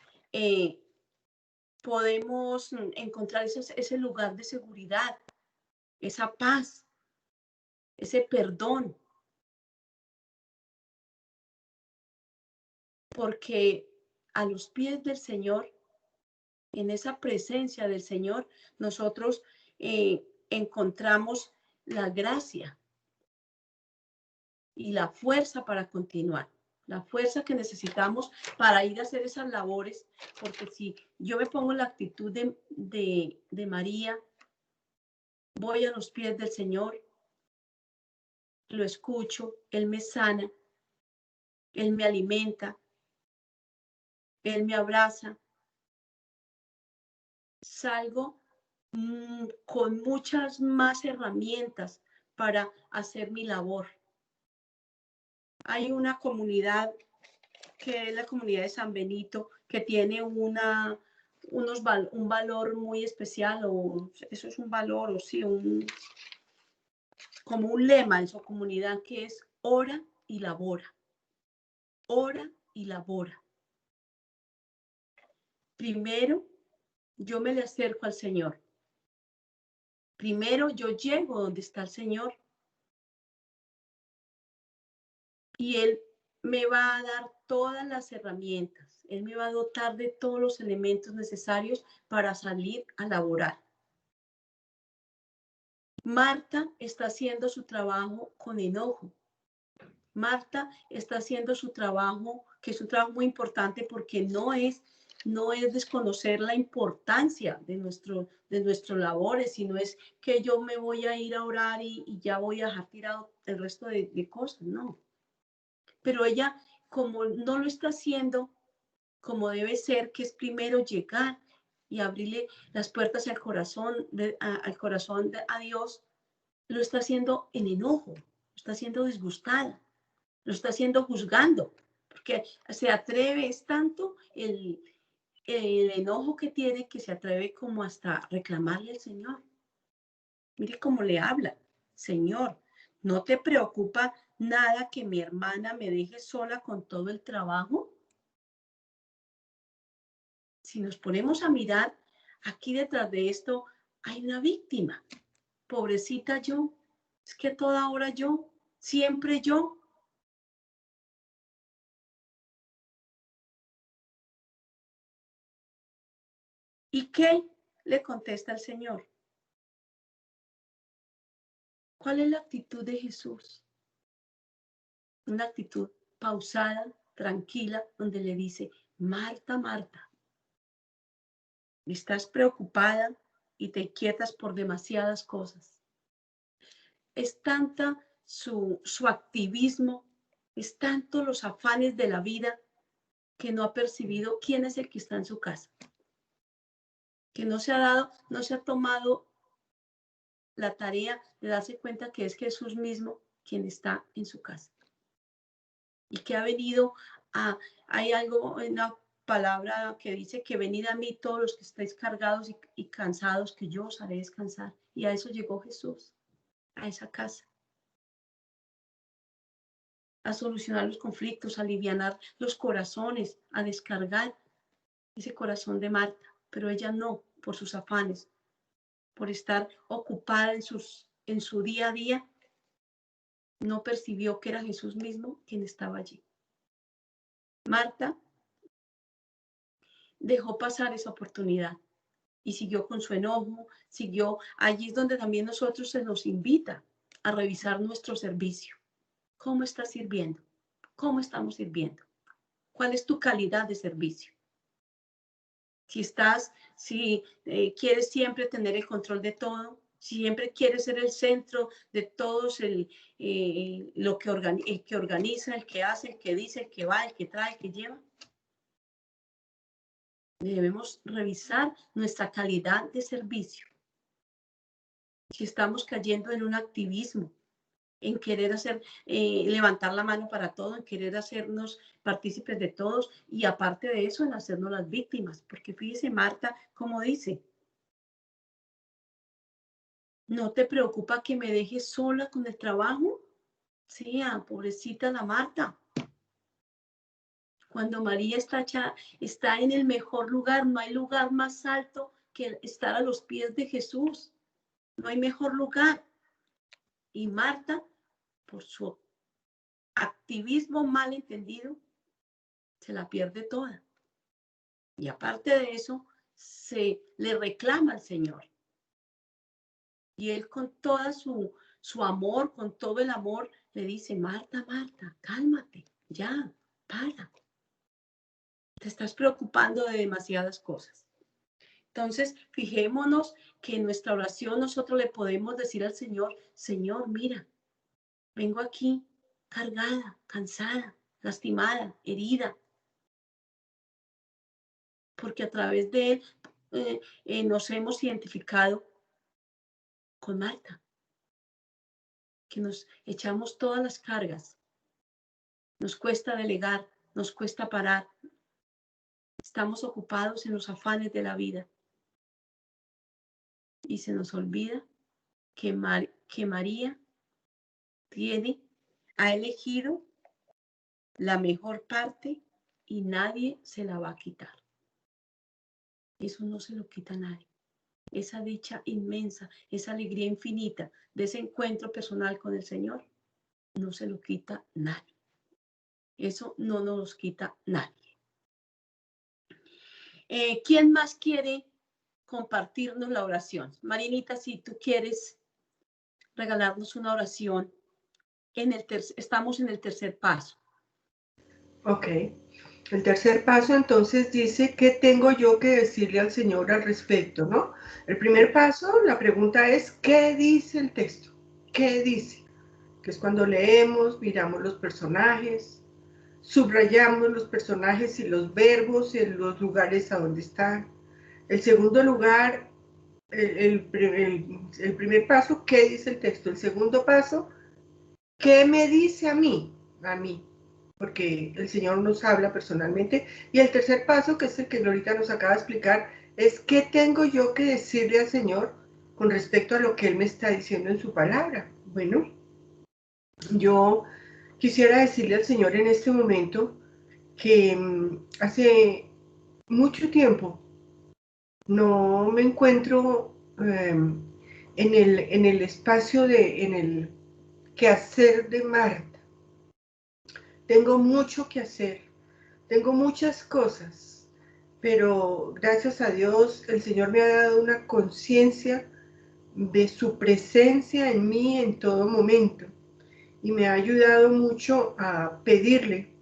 podemos encontrar ese lugar de seguridad, esa paz, ese perdón. Porque a los pies del Señor, en esa presencia del Señor, nosotros encontramos la gracia y la fuerza para continuar, la fuerza que necesitamos para ir a hacer esas labores, porque si yo me pongo en la actitud de María, voy a los pies del Señor, lo escucho, Él me sana, Él me alimenta, Él me abraza, salgo con muchas más herramientas para hacer mi labor. Hay una comunidad que es la comunidad de San Benito, que tiene un valor muy especial, o eso es un valor, o sí, como un lema en su comunidad, que es ora y labora. Ora y labora. Primero, yo me le acerco al Señor. Primero, yo llego donde está el Señor. Y Él me va a dar todas las herramientas. Él me va a dotar de todos los elementos necesarios para salir a laborar. Marta está haciendo su trabajo con enojo. Marta está haciendo su trabajo, que es un trabajo muy importante, porque no es desconocer la importancia de nuestros labores, sino es que yo me voy a ir a orar y ya voy a dejar tirado el resto de cosas, no. Pero ella, como no lo está haciendo como debe ser, que es primero llegar y abrirle las puertas al corazón, a Dios, lo está haciendo en enojo, lo está haciendo disgustada, lo está haciendo juzgando, porque se atreve, es tanto el enojo que tiene, que se atreve como hasta reclamarle al Señor. Mire cómo le habla: Señor, ¿no te preocupa nada que mi hermana me deje sola con todo el trabajo? Si nos ponemos a mirar, aquí detrás de esto hay una víctima. Pobrecita yo, es que toda hora yo, siempre yo. ¿Y qué le contesta el Señor? ¿Cuál es la actitud de Jesús? Una actitud pausada, tranquila, donde le dice: Marta, Marta, estás preocupada y te inquietas por demasiadas cosas. Es tanta su activismo, es tanto los afanes de la vida que no ha percibido quién es el que está en su casa, que no se ha tomado la tarea de darse cuenta que es Jesús mismo quien está en su casa y que ha venido hay algo, una palabra que dice que venid a mí todos los que estáis cargados y cansados, que yo os haré descansar, y a eso llegó Jesús, a esa casa, a solucionar los conflictos, a alivianar los corazones, a descargar ese corazón de Marta, pero ella no, por sus afanes, por estar ocupada en su día a día, no percibió que era Jesús mismo quien estaba allí. Marta dejó pasar esa oportunidad y siguió con su enojo, siguió. Allí es donde también nosotros se nos invita a revisar nuestro servicio. ¿Cómo estás sirviendo? ¿Cómo estamos sirviendo? ¿Cuál es tu calidad de servicio? Si quieres siempre tener el control de todo, siempre quieres ser el centro de todos, el que organiza, el que hace, el que dice, el que va, el que trae, el que lleva. Debemos revisar nuestra calidad de servicio. Si estamos cayendo en un activismo, en querer levantar la mano para todo, en querer hacernos partícipes de todos, y aparte de eso, en hacernos las víctimas, porque fíjese Marta, como dice, ¿no te preocupa que me dejes sola con el trabajo? Sí, pobrecita la Marta. Cuando María está en el mejor lugar, no hay lugar más alto que estar a los pies de Jesús. No hay mejor lugar. Y Marta, por su activismo mal entendido, se la pierde toda. Y aparte de eso, se le reclama al Señor. Y él con toda su amor, con todo el amor, le dice, Marta, Marta, cálmate, ya, para. Te estás preocupando de demasiadas cosas. Entonces, fijémonos que en nuestra oración nosotros le podemos decir al Señor, Señor, mira, vengo aquí cargada, cansada, lastimada, herida, porque a través de él nos hemos identificado con Marta, que nos echamos todas las cargas, nos cuesta delegar, nos cuesta parar, estamos ocupados en los afanes de la vida y se nos olvida que María ha elegido la mejor parte y nadie se la va a quitar. Eso no se lo quita nadie. Esa dicha inmensa, esa alegría infinita de ese encuentro personal con el Señor, no se lo quita nadie. Eso no nos lo quita nadie. ¿Quién más quiere compartirnos la oración? Marinita, si tú quieres regalarnos una oración, estamos en el tercer paso. Ok. El tercer paso entonces dice, ¿qué tengo yo que decirle al Señor al respecto, no? El primer paso, la pregunta es, ¿qué dice el texto? ¿Qué dice? Que es cuando leemos, miramos los personajes, subrayamos los personajes y los verbos en los lugares a donde están. El segundo lugar, el primer paso, ¿qué dice el texto? El segundo paso, ¿qué me dice a mí? A mí. Porque el Señor nos habla personalmente. Y el tercer paso, que es el que Glorita nos acaba de explicar, es qué tengo yo que decirle al Señor con respecto a lo que Él me está diciendo en su palabra. Bueno, yo quisiera decirle al Señor en este momento que hace mucho tiempo no me encuentro en el espacio en el quehacer de Marta. Tengo mucho que hacer, tengo muchas cosas, pero gracias a Dios el Señor me ha dado una conciencia de su presencia en mí en todo momento y me ha ayudado mucho a pedirle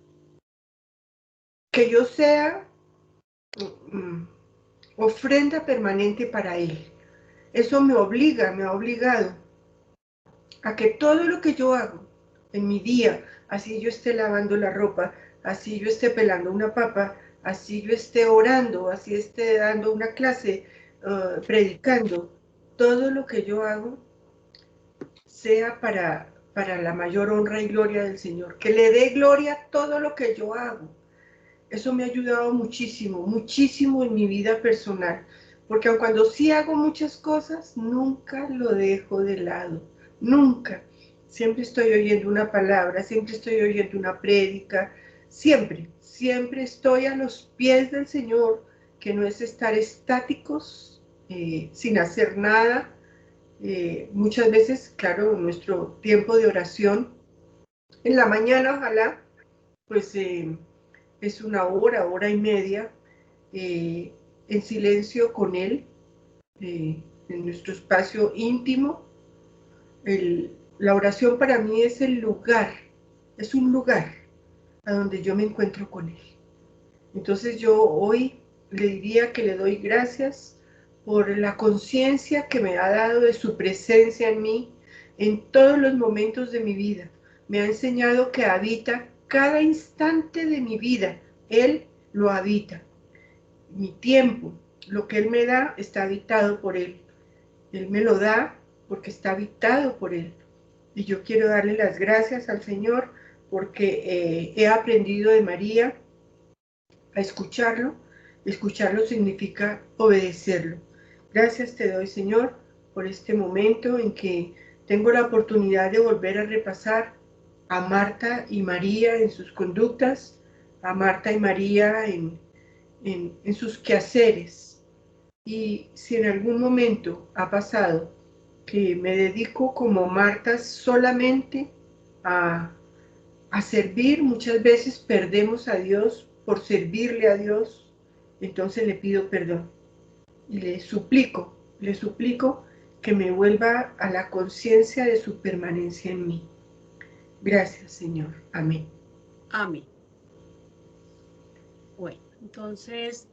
que yo sea ofrenda permanente para Él. Eso me ha obligado a que todo lo que yo hago en mi día, así yo esté lavando la ropa, así yo esté pelando una papa, así yo esté orando, así esté dando una clase, predicando, todo lo que yo hago sea para la mayor honra y gloria del Señor, que le dé gloria a todo lo que yo hago. Eso me ha ayudado muchísimo, muchísimo en mi vida personal, porque aun cuando sí hago muchas cosas, nunca lo dejo de lado, nunca. Siempre estoy oyendo una palabra, siempre estoy oyendo una prédica, siempre, siempre estoy a los pies del Señor, que no es estar estáticos, sin hacer nada. Muchas veces, claro, nuestro tiempo de oración, en la mañana ojalá, pues es una hora, hora y media, en silencio con Él, en nuestro espacio íntimo. La oración para mí es el lugar, es un lugar a donde yo me encuentro con Él. Entonces yo hoy le diría que le doy gracias por la conciencia que me ha dado de su presencia en mí en todos los momentos de mi vida. Me ha enseñado que habita cada instante de mi vida. Él lo habita. Mi tiempo, lo que Él me da, está habitado por Él. Él me lo da porque está habitado por Él. Y yo quiero darle las gracias al Señor porque he aprendido de María a escucharlo. Escucharlo significa obedecerlo. Gracias te doy, Señor, por este momento en que tengo la oportunidad de volver a repasar a Marta y María en sus conductas, a Marta y María en sus quehaceres. Y si en algún momento ha pasado que me dedico como Marta solamente a servir, muchas veces perdemos a Dios por servirle a Dios, entonces le pido perdón y le suplico que me vuelva a la conciencia de su permanencia en mí. Gracias, Señor. Amén. Amén. Bueno, entonces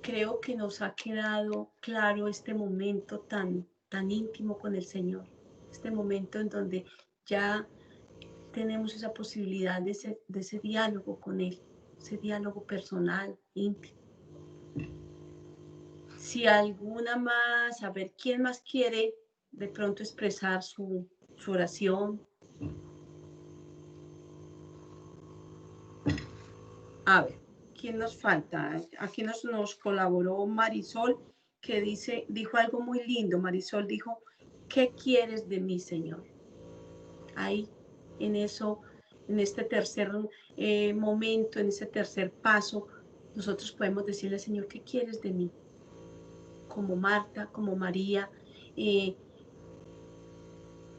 creo que nos ha quedado claro este momento tan íntimo con el Señor, este momento en donde ya tenemos esa posibilidad de ese diálogo con Él, ese diálogo personal, íntimo. Si alguna más, a ver, ¿quién más quiere de pronto expresar su oración? A ver, ¿quién nos falta? Aquí nos colaboró Marisol, que dijo algo muy lindo. Marisol dijo, ¿qué quieres de mí, Señor? Ahí, en eso, en este tercer momento, en ese tercer paso, nosotros podemos decirle, Señor, ¿qué quieres de mí? Como Marta, como María,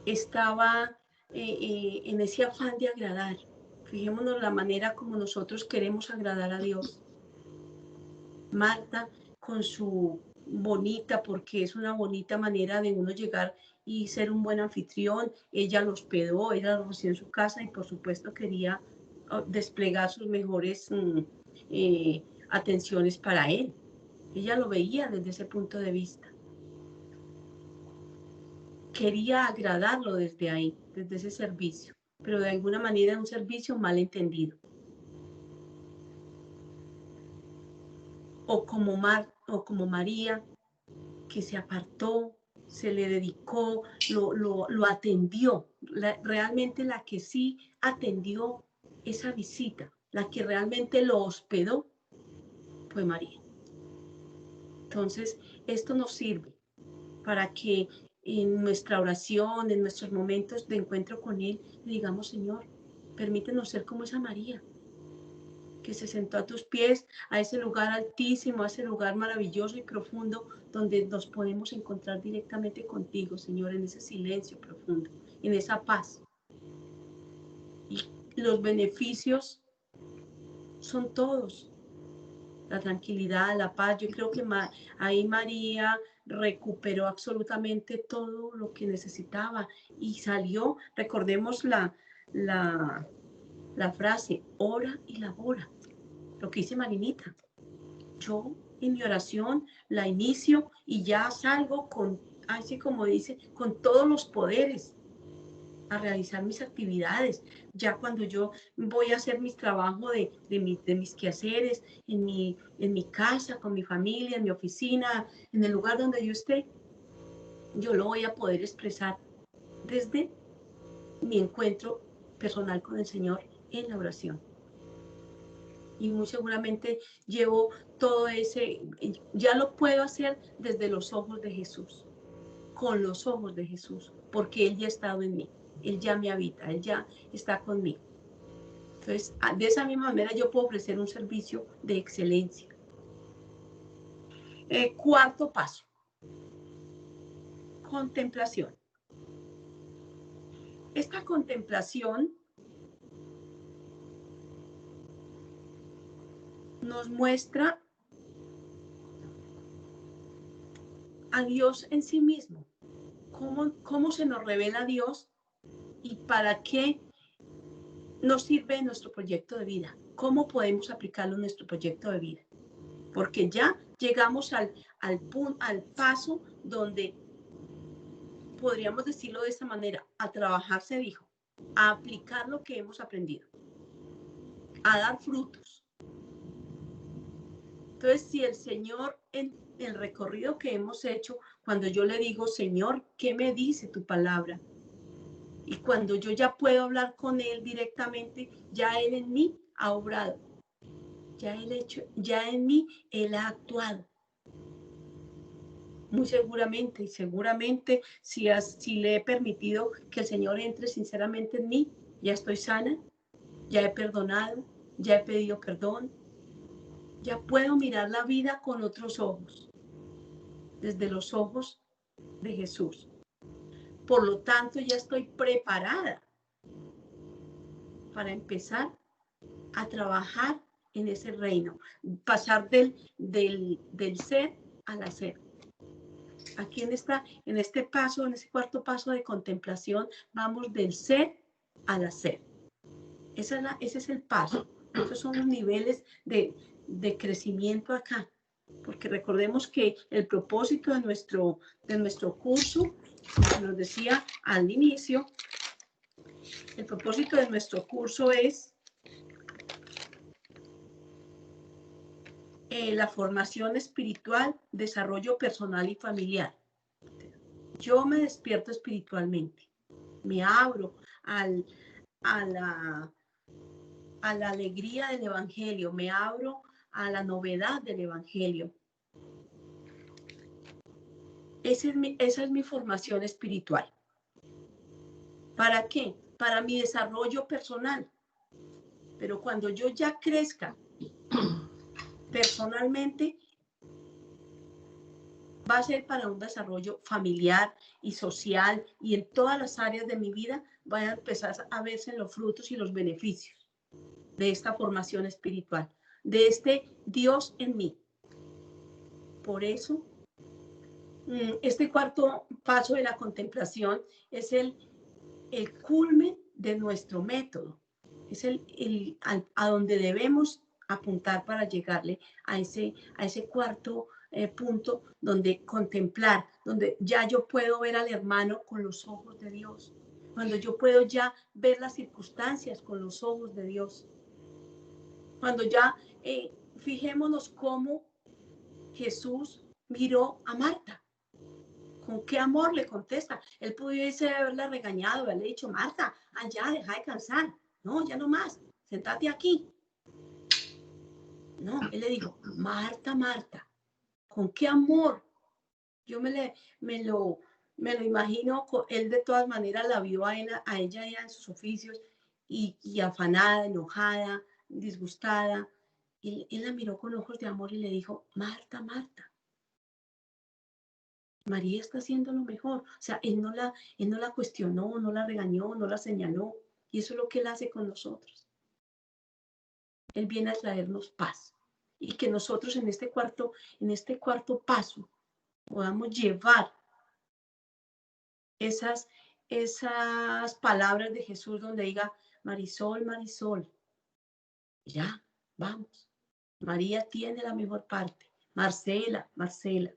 estaba en ese afán de agradar. Fijémonos la manera como nosotros queremos agradar a Dios. Marta, con su bonita, porque es una bonita manera de uno llegar y ser un buen anfitrión, ella lo hospedó, ella lo recibió en su casa y por supuesto quería desplegar sus mejores atenciones para él. Ella lo veía desde ese punto de vista. Quería agradarlo desde ahí, desde ese servicio, pero de alguna manera un servicio mal entendido. O como María, que se apartó, se le dedicó, lo atendió. Realmente la que sí atendió esa visita, la que realmente lo hospedó, fue María. Entonces, esto nos sirve para que en nuestra oración, en nuestros momentos de encuentro con Él, le digamos, Señor, permítenos ser como esa María, que se sentó a tus pies, a ese lugar altísimo, a ese lugar maravilloso y profundo, donde nos podemos encontrar directamente contigo, Señor, en ese silencio profundo, en esa paz. Y los beneficios son todos. La tranquilidad, la paz. Yo creo que ahí María recuperó absolutamente todo lo que necesitaba y salió, recordemos la frase, ora y labora, lo que dice Marinita. Yo en mi oración la inicio y ya salgo con así como dice, con todos los poderes a realizar mis actividades. Ya cuando yo voy a hacer mis trabajos de mis quehaceres, en mi casa, con mi familia, en mi oficina, en el lugar donde yo esté, yo lo voy a poder expresar desde mi encuentro personal con el Señor en la oración. Y muy seguramente llevo todo ese, ya lo puedo hacer desde los ojos de Jesús, con los ojos de Jesús, porque Él ya ha estado en mí, Él ya me habita, Él ya está conmigo. Entonces, de esa misma manera yo puedo ofrecer un servicio de excelencia. Cuarto paso, contemplación. Esta contemplación nos muestra a Dios en sí mismo, cómo se nos revela Dios y para qué nos sirve nuestro proyecto de vida, cómo podemos aplicarlo en nuestro proyecto de vida. Porque ya llegamos al paso donde, podríamos decirlo de esta manera, a trabajar se dijo, a aplicar lo que hemos aprendido, a dar frutos. Entonces, si el Señor, en el recorrido que hemos hecho, cuando yo le digo, Señor, ¿qué me dice tu palabra? Y cuando yo ya puedo hablar con Él directamente, ya Él en mí ha obrado. Ya en mí Él ha actuado. Muy seguramente, y seguramente, si le he permitido que el Señor entre sinceramente en mí, ya estoy sana, ya he perdonado, ya he pedido perdón, ya puedo mirar la vida con otros ojos, desde los ojos de Jesús. Por lo tanto, ya estoy preparada para empezar a trabajar en ese reino, pasar del ser al hacer. Aquí en este paso, en ese cuarto paso de contemplación, vamos del ser al hacer. Ese es el paso. Esos son los niveles de crecimiento acá. Porque recordemos que el propósito de nuestro curso, como nos decía al inicio, el propósito de nuestro curso es la formación espiritual, desarrollo personal y familiar. Yo me despierto espiritualmente, me abro a la alegría del Evangelio, me abro a la novedad del Evangelio. Esa es mi formación espiritual. ¿Para qué? Para mi desarrollo personal. Pero cuando yo ya crezca personalmente, va a ser para un desarrollo familiar y social, y en todas las áreas de mi vida van a empezar a verse los frutos y los beneficios de esta formación espiritual, de este Dios en mí. Por eso, este cuarto paso de la contemplación es el culmen de nuestro método, es a donde debemos apuntar para llegarle a ese cuarto punto, donde contemplar, donde ya yo puedo ver al hermano con los ojos de Dios, cuando yo puedo ya ver las circunstancias con los ojos de Dios, cuando ya fijémonos cómo Jesús miró a Marta, con qué amor le contesta. Él pudiese haberla regañado, haberle dicho, Marta, allá, deja de cansar, no, ya no más, sentate aquí. No, él le dijo, Marta, Marta, con qué amor. Yo me lo imagino, él de todas maneras la vio a ella ya en sus oficios y afanada, enojada, disgustada. Él la miró con ojos de amor y le dijo, Marta, Marta, María está haciendo lo mejor. O sea, él no la cuestionó, no la regañó, no la señaló. Y eso es lo que él hace con nosotros. Él viene a traernos paz. Y que nosotros en este cuarto paso podamos llevar esas palabras de Jesús donde diga, Marisol, Marisol, ya, vamos. María tiene la mejor parte. Marcela, Marcela.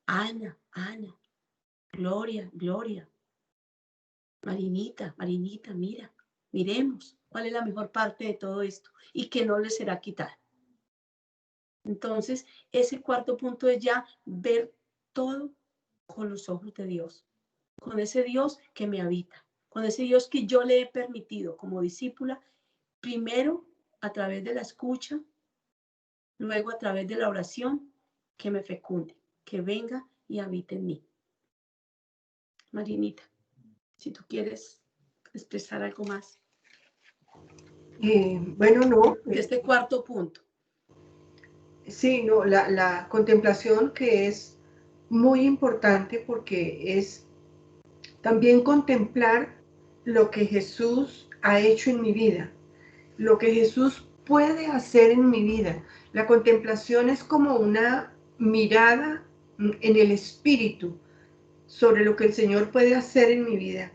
Ana, Ana. Gloria, Gloria. Marinita, Marinita, mira, miremos cuál es la mejor parte de todo esto y que no le será quitada. Entonces, ese cuarto punto es ya ver todo con los ojos de Dios, con ese Dios que me habita, con ese Dios que yo le he permitido como discípula, primero a través de la escucha, luego a través de la oración, que me fecunde, que venga y habite en mí. Marinita, si tú quieres expresar algo más. Bueno, no. De este cuarto punto. Sí, no, la contemplación, que es muy importante porque es también contemplar lo que Jesús ha hecho en mi vida, lo que Jesús puede hacer en mi vida. La contemplación es como una mirada en el espíritu sobre lo que el Señor puede hacer en mi vida.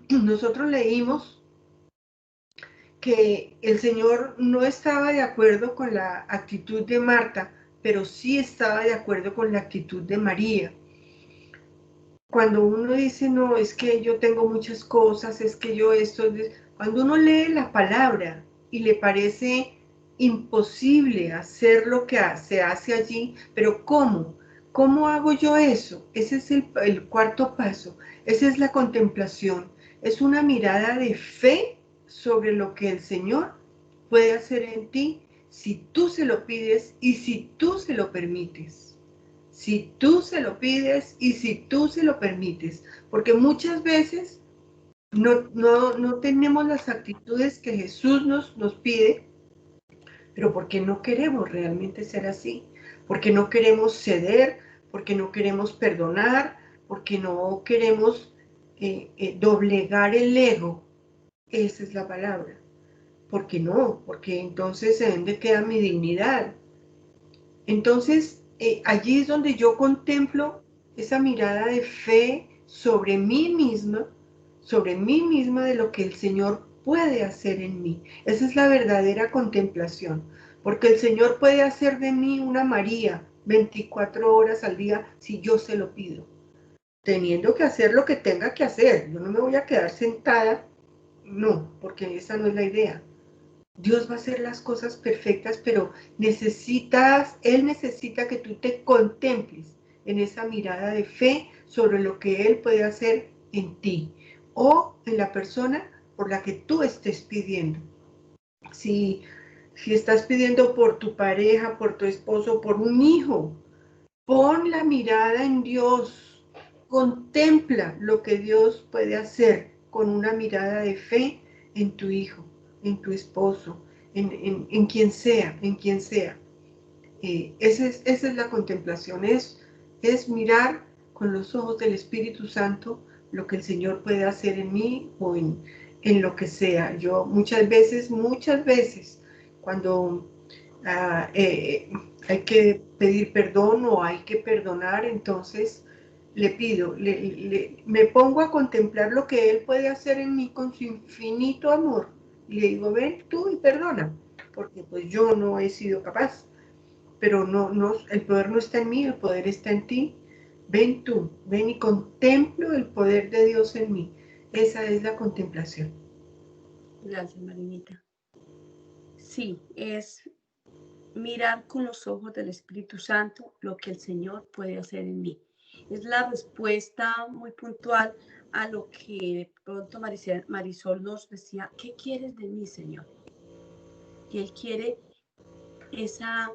Nosotros leímos que el Señor no estaba de acuerdo con la actitud de Marta, pero sí estaba de acuerdo con la actitud de María. Cuando uno dice, no, es que yo tengo muchas cosas, es que yo esto, cuando uno lee la palabra y le parece imposible hacer lo que se hace allí, pero ¿cómo? ¿Cómo hago yo eso? Ese es el cuarto paso, esa es la contemplación, es una mirada de fe sobre lo que el Señor puede hacer en ti si tú se lo pides y si tú se lo permites. Si tú se lo pides y si tú se lo permites, porque muchas veces no tenemos las actitudes que Jesús nos pide, pero porque no queremos realmente ser así, porque no queremos ceder, porque no queremos perdonar, porque no queremos doblegar el ego. Esa es la palabra. ¿Por qué no? Porque entonces ¿en dónde queda mi dignidad? Entonces, allí es donde yo contemplo esa mirada de fe sobre mí misma de lo que el Señor puede hacer en mí. Esa es la verdadera contemplación, porque el Señor puede hacer de mí una María 24 horas al día si yo se lo pido, teniendo que hacer lo que tenga que hacer. Yo no me voy a quedar sentada, no, porque esa no es la idea. Dios va a hacer las cosas perfectas, pero Él necesita que tú te contemples en esa mirada de fe sobre lo que Él puede hacer en ti o en la persona por la que tú estés pidiendo. Si estás pidiendo por tu pareja, por tu esposo, por un hijo, pon la mirada en Dios, contempla lo que Dios puede hacer con una mirada de fe en tu hijo, en tu esposo, en quien sea, en quien sea. Esa es la contemplación, es mirar con los ojos del Espíritu Santo lo que el Señor puede hacer en mí o en lo que sea. Yo muchas veces, cuando hay que pedir perdón o hay que perdonar, entonces le pido, me pongo a contemplar lo que Él puede hacer en mí con su infinito amor. Y le digo, ven tú y perdona, porque pues yo no he sido capaz. Pero el poder no está en mí, el poder está en ti. Ven tú, ven y contemplo el poder de Dios en mí. Esa es la contemplación. Gracias, Marinita. Sí, es mirar con los ojos del Espíritu Santo lo que el Señor puede hacer en mí. Es la respuesta muy puntual a lo que de pronto Marisol nos decía, ¿qué quieres de mí, Señor? Y Él quiere esa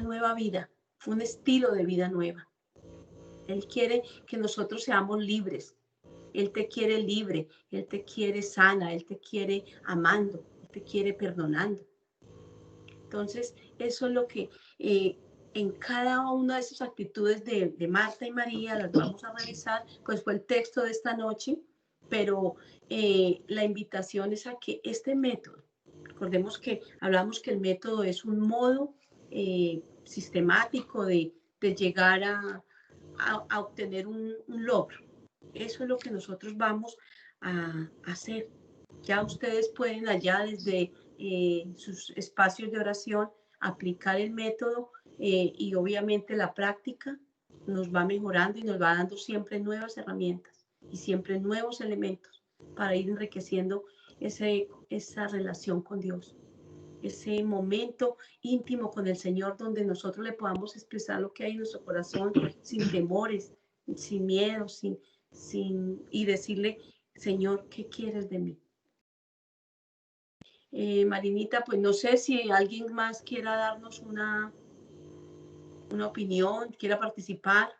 nueva vida, un estilo de vida nueva. Él quiere que nosotros seamos libres. Él te quiere libre, Él te quiere sana, Él te quiere amando, Él te quiere perdonando. Entonces, eso es lo que en cada una de esas actitudes de Marta y María las vamos a revisar, pues fue el texto de esta noche, pero la invitación es a que este método, recordemos que hablamos que el método es un modo sistemático de llegar a obtener un logro. Eso es lo que nosotros vamos a hacer. Ya ustedes pueden allá desde sus espacios de oración aplicar el método y obviamente la práctica nos va mejorando y nos va dando siempre nuevas herramientas y siempre nuevos elementos para ir enriqueciendo esa relación con Dios, ese momento íntimo con el Señor donde nosotros le podamos expresar lo que hay en nuestro corazón sin temores, sin miedo, y decirle, Señor, ¿qué quieres de mí? Marinita, pues no sé si alguien más quiera darnos una opinión, quiera participar.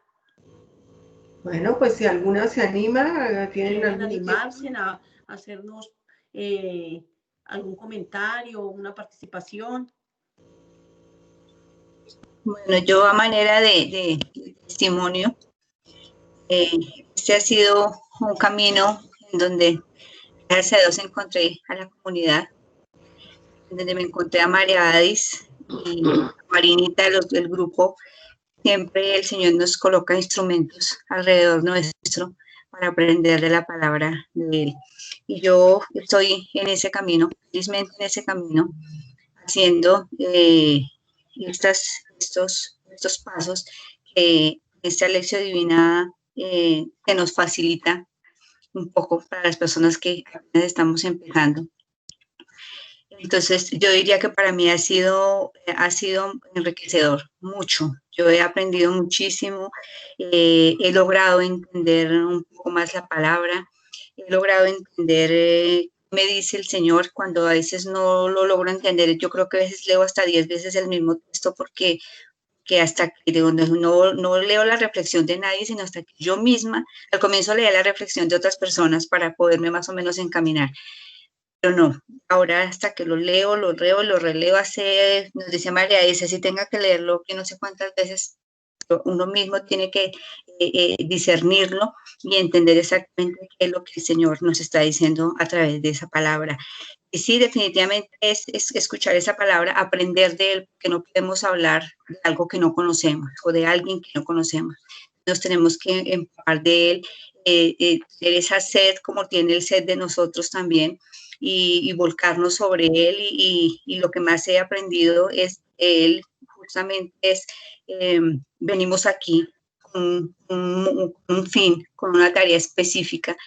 Bueno, pues si alguna se anima, tienen Quieren algún animarse a hacernos algún comentario, una participación. Bueno, yo a manera de testimonio, este ha sido un camino en donde, gracias a Dios, encontré a la comunidad, en donde me encontré a María Adis y a Marinita del grupo. Siempre el Señor nos coloca instrumentos alrededor nuestro para aprender de la palabra de Él. Y yo estoy en ese camino, felizmente en ese camino, haciendo estos pasos que esta lección divina que nos facilita un poco para las personas que apenas estamos empezando. Entonces, yo diría que para mí ha sido enriquecedor, mucho. Yo he aprendido muchísimo, he logrado entender un poco más la palabra, he logrado entender qué me dice el Señor cuando a veces no lo logro entender. Yo creo que a veces leo hasta 10 veces el mismo texto porque hasta que no leo la reflexión de nadie, sino hasta que yo misma al comienzo leía la reflexión de otras personas para poderme más o menos encaminar. Pero no, ahora hasta que lo leo, lo releo, nos dice María, dice, si tenga que leerlo, que no sé cuántas veces, uno mismo tiene que discernirlo y entender exactamente qué es lo que el Señor nos está diciendo a través de esa palabra. Y sí, definitivamente es escuchar esa palabra, aprender de él, que no podemos hablar de algo que no conocemos o de alguien que no conocemos. Nos tenemos que empapar de él, tener esa sed como tiene el sed de nosotros también, y volcarnos sobre él, y lo que más he aprendido es él, justamente es, venimos aquí con un fin, con una tarea específica,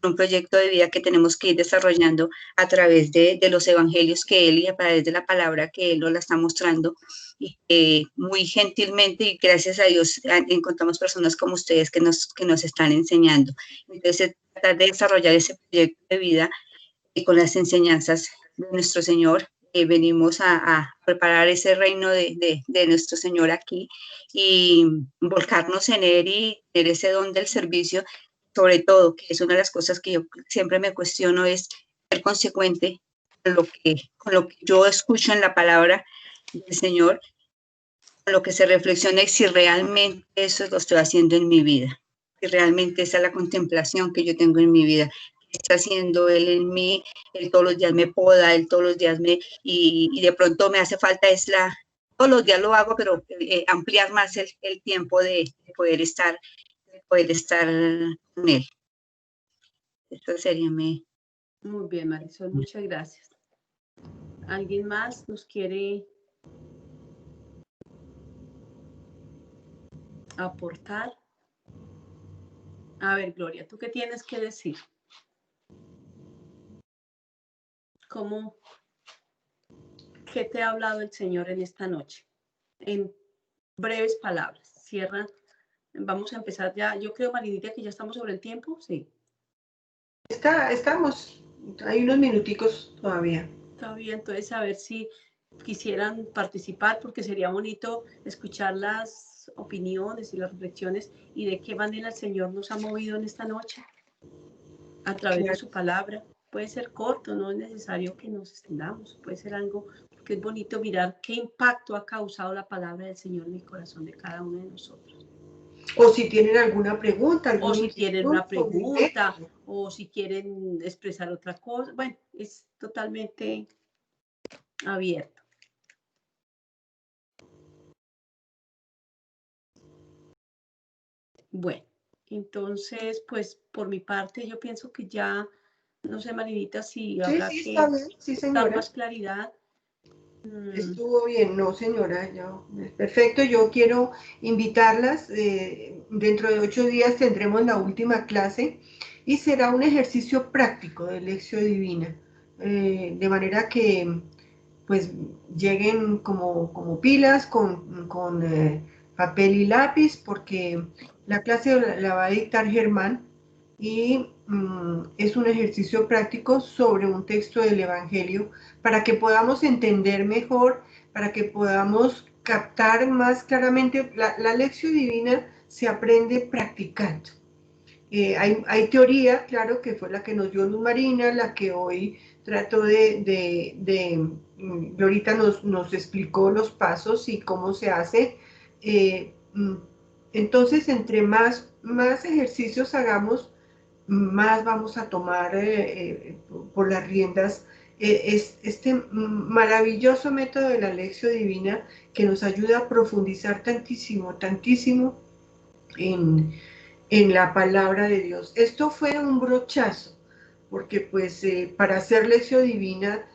un proyecto de vida que tenemos que ir desarrollando a través de los evangelios que él y a través de la palabra que él nos la está mostrando, y que muy gentilmente y gracias a Dios encontramos personas como ustedes que nos están enseñando. Entonces, tratar de desarrollar ese proyecto de vida y con las enseñanzas de nuestro Señor, venimos a preparar ese reino de nuestro Señor aquí y volcarnos en él y tener ese don del servicio, sobre todo, que es una de las cosas que yo siempre me cuestiono, es ser consecuente con lo que yo escucho en la palabra del Señor, con lo que se reflexiona y si realmente eso lo estoy haciendo en mi vida, si realmente esa es la contemplación que yo tengo en mi vida. Está haciendo él en mí, él todos los días me poda, él todos los días y de pronto me hace falta todos los días lo hago, pero ampliar más el tiempo de poder estar con él. Esto sería Muy bien, Marisol, muchas gracias. ¿Alguien más nos quiere aportar? A ver, Gloria, ¿tú qué tienes que decir? ¿Qué te ha hablado el Señor en esta noche? En breves palabras, cierra. Vamos a empezar ya. Yo creo, Marinita, que ya estamos sobre el tiempo. Sí. Estamos, hay unos minuticos todavía. Está bien, entonces a ver si quisieran participar, porque sería bonito escuchar las opiniones y las reflexiones y de qué manera el Señor nos ha movido en esta noche a través de su palabra. Puede ser corto, no es necesario que nos extendamos, puede ser algo, porque es bonito mirar qué impacto ha causado la palabra del Señor en el corazón de cada uno de nosotros. O si tienen alguna pregunta. O si tienen una pregunta, o si quieren expresar otra cosa. Bueno, es totalmente abierto. Bueno, entonces, pues por mi parte yo pienso que ya, no sé, Marinita, si habrá que dar más claridad. Estuvo bien, no señora, perfecto. Yo quiero invitarlas, dentro de 8 días tendremos la última clase y será un ejercicio práctico de Lección Divina, de manera que pues lleguen como pilas con papel y lápiz, porque la clase la va a dictar Germán y es un ejercicio práctico sobre un texto del Evangelio para que podamos entender mejor, para que podamos captar más claramente. La lección divina se aprende practicando. Hay teoría, claro, que fue la que nos dio Luz Marina, la que hoy trató Glorita nos explicó los pasos y cómo se hace. Entonces, entre más ejercicios hagamos, más vamos a tomar por las riendas este maravilloso método de la lección divina que nos ayuda a profundizar tantísimo, tantísimo en la palabra de Dios. Esto fue un brochazo, porque pues para hacer lección divina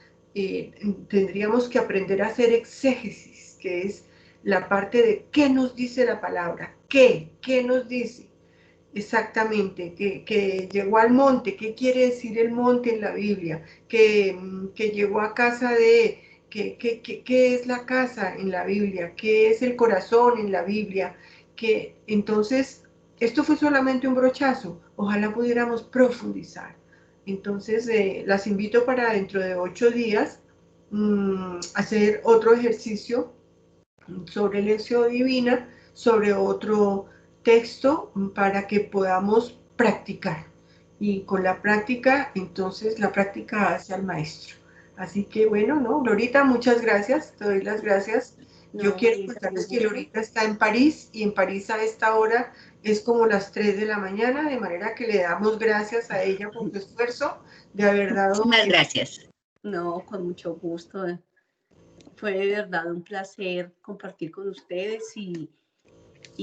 tendríamos que aprender a hacer exégesis, que es la parte de qué nos dice la palabra, qué nos dice exactamente, que llegó al monte, qué quiere decir el monte en la Biblia, que llegó a casa de, qué es la casa en la Biblia, qué es el corazón en la Biblia, que entonces esto fue solamente un brochazo, ojalá pudiéramos profundizar. Entonces las invito para dentro de 8 días hacer otro ejercicio sobre lección divina, sobre otro texto para que podamos practicar. Y con la práctica, entonces la práctica hace al maestro. Así que bueno, ¿no? Glorita, muchas gracias, te doy las gracias. Yo No, quiero Marita, contarles que Glorita está en París y en París a esta hora es como las 3 de la mañana, de manera que le damos gracias a ella por su esfuerzo de haber dado... Muchas gracias. No, con mucho gusto. Fue de verdad un placer compartir con ustedes y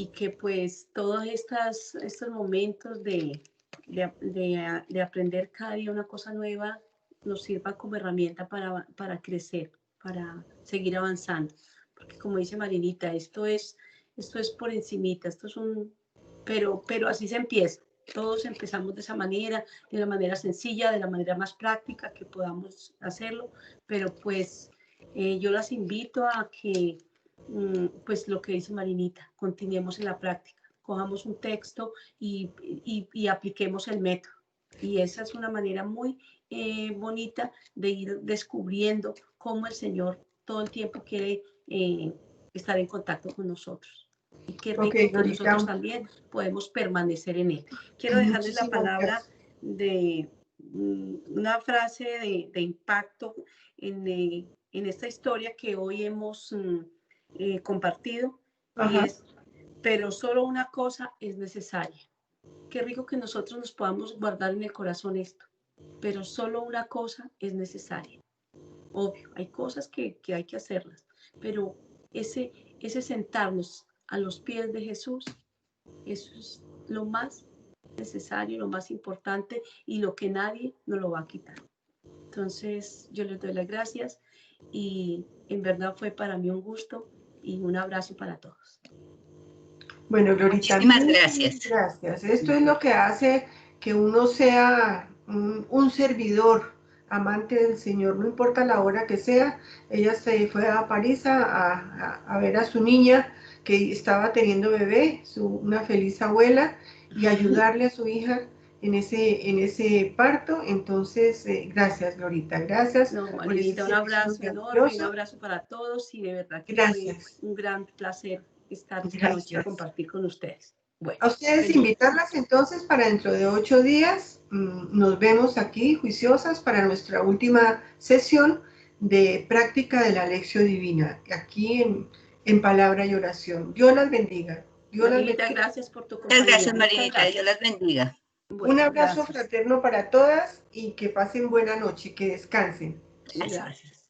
que pues todos estos momentos de aprender cada día una cosa nueva nos sirva como herramienta para crecer, para seguir avanzando. Porque como dice Marinita, esto es por encimita, esto es pero así se empieza. Todos empezamos de esa manera, de la manera sencilla, de la manera más práctica que podamos hacerlo, pero pues yo las invito a que pues lo que dice Marinita, continuemos en la práctica, cojamos un texto y apliquemos el método. Y esa es una manera muy bonita de ir descubriendo cómo el Señor todo el tiempo quiere estar en contacto con nosotros. Y qué rico que nosotros también podemos permanecer en Él. Quiero dejarles la palabra de una frase de impacto en esta historia que hoy hemos compartido, y es, pero solo una cosa es necesaria. Qué rico que nosotros nos podamos guardar en el corazón esto, pero solo una cosa es necesaria. Obvio, hay cosas que hay que hacerlas, pero ese sentarnos a los pies de Jesús, eso es lo más necesario, lo más importante y lo que nadie nos lo va a quitar. Entonces, yo les doy las gracias y en verdad fue para mí un gusto y un abrazo para todos. Bueno, Glorita, muchísimas gracias. Gracias. Esto es lo que hace que uno sea un servidor, amante del Señor, no importa la hora que sea. Ella se fue a París a ver a su niña que estaba teniendo bebé, una feliz abuela, y ayudarle a su hija en ese parto. Entonces, gracias, Glorita, gracias. No, Marinita, un abrazo enorme, un abrazo para todos y de verdad que gracias. fue un gran placer estar esta noche y compartir con ustedes. Bueno, a ustedes invitarlas entonces para dentro de 8 días. Nos vemos aquí, juiciosas, para nuestra última sesión de práctica de la lección divina, aquí en palabra y oración. Dios las bendiga. Dios Marinita, las bendiga. gracias por tu compañía. Muchas gracias, Marinita. Dios las bendiga. Bueno, un abrazo fraterno para todas y que pasen buena noche, que descansen. Gracias.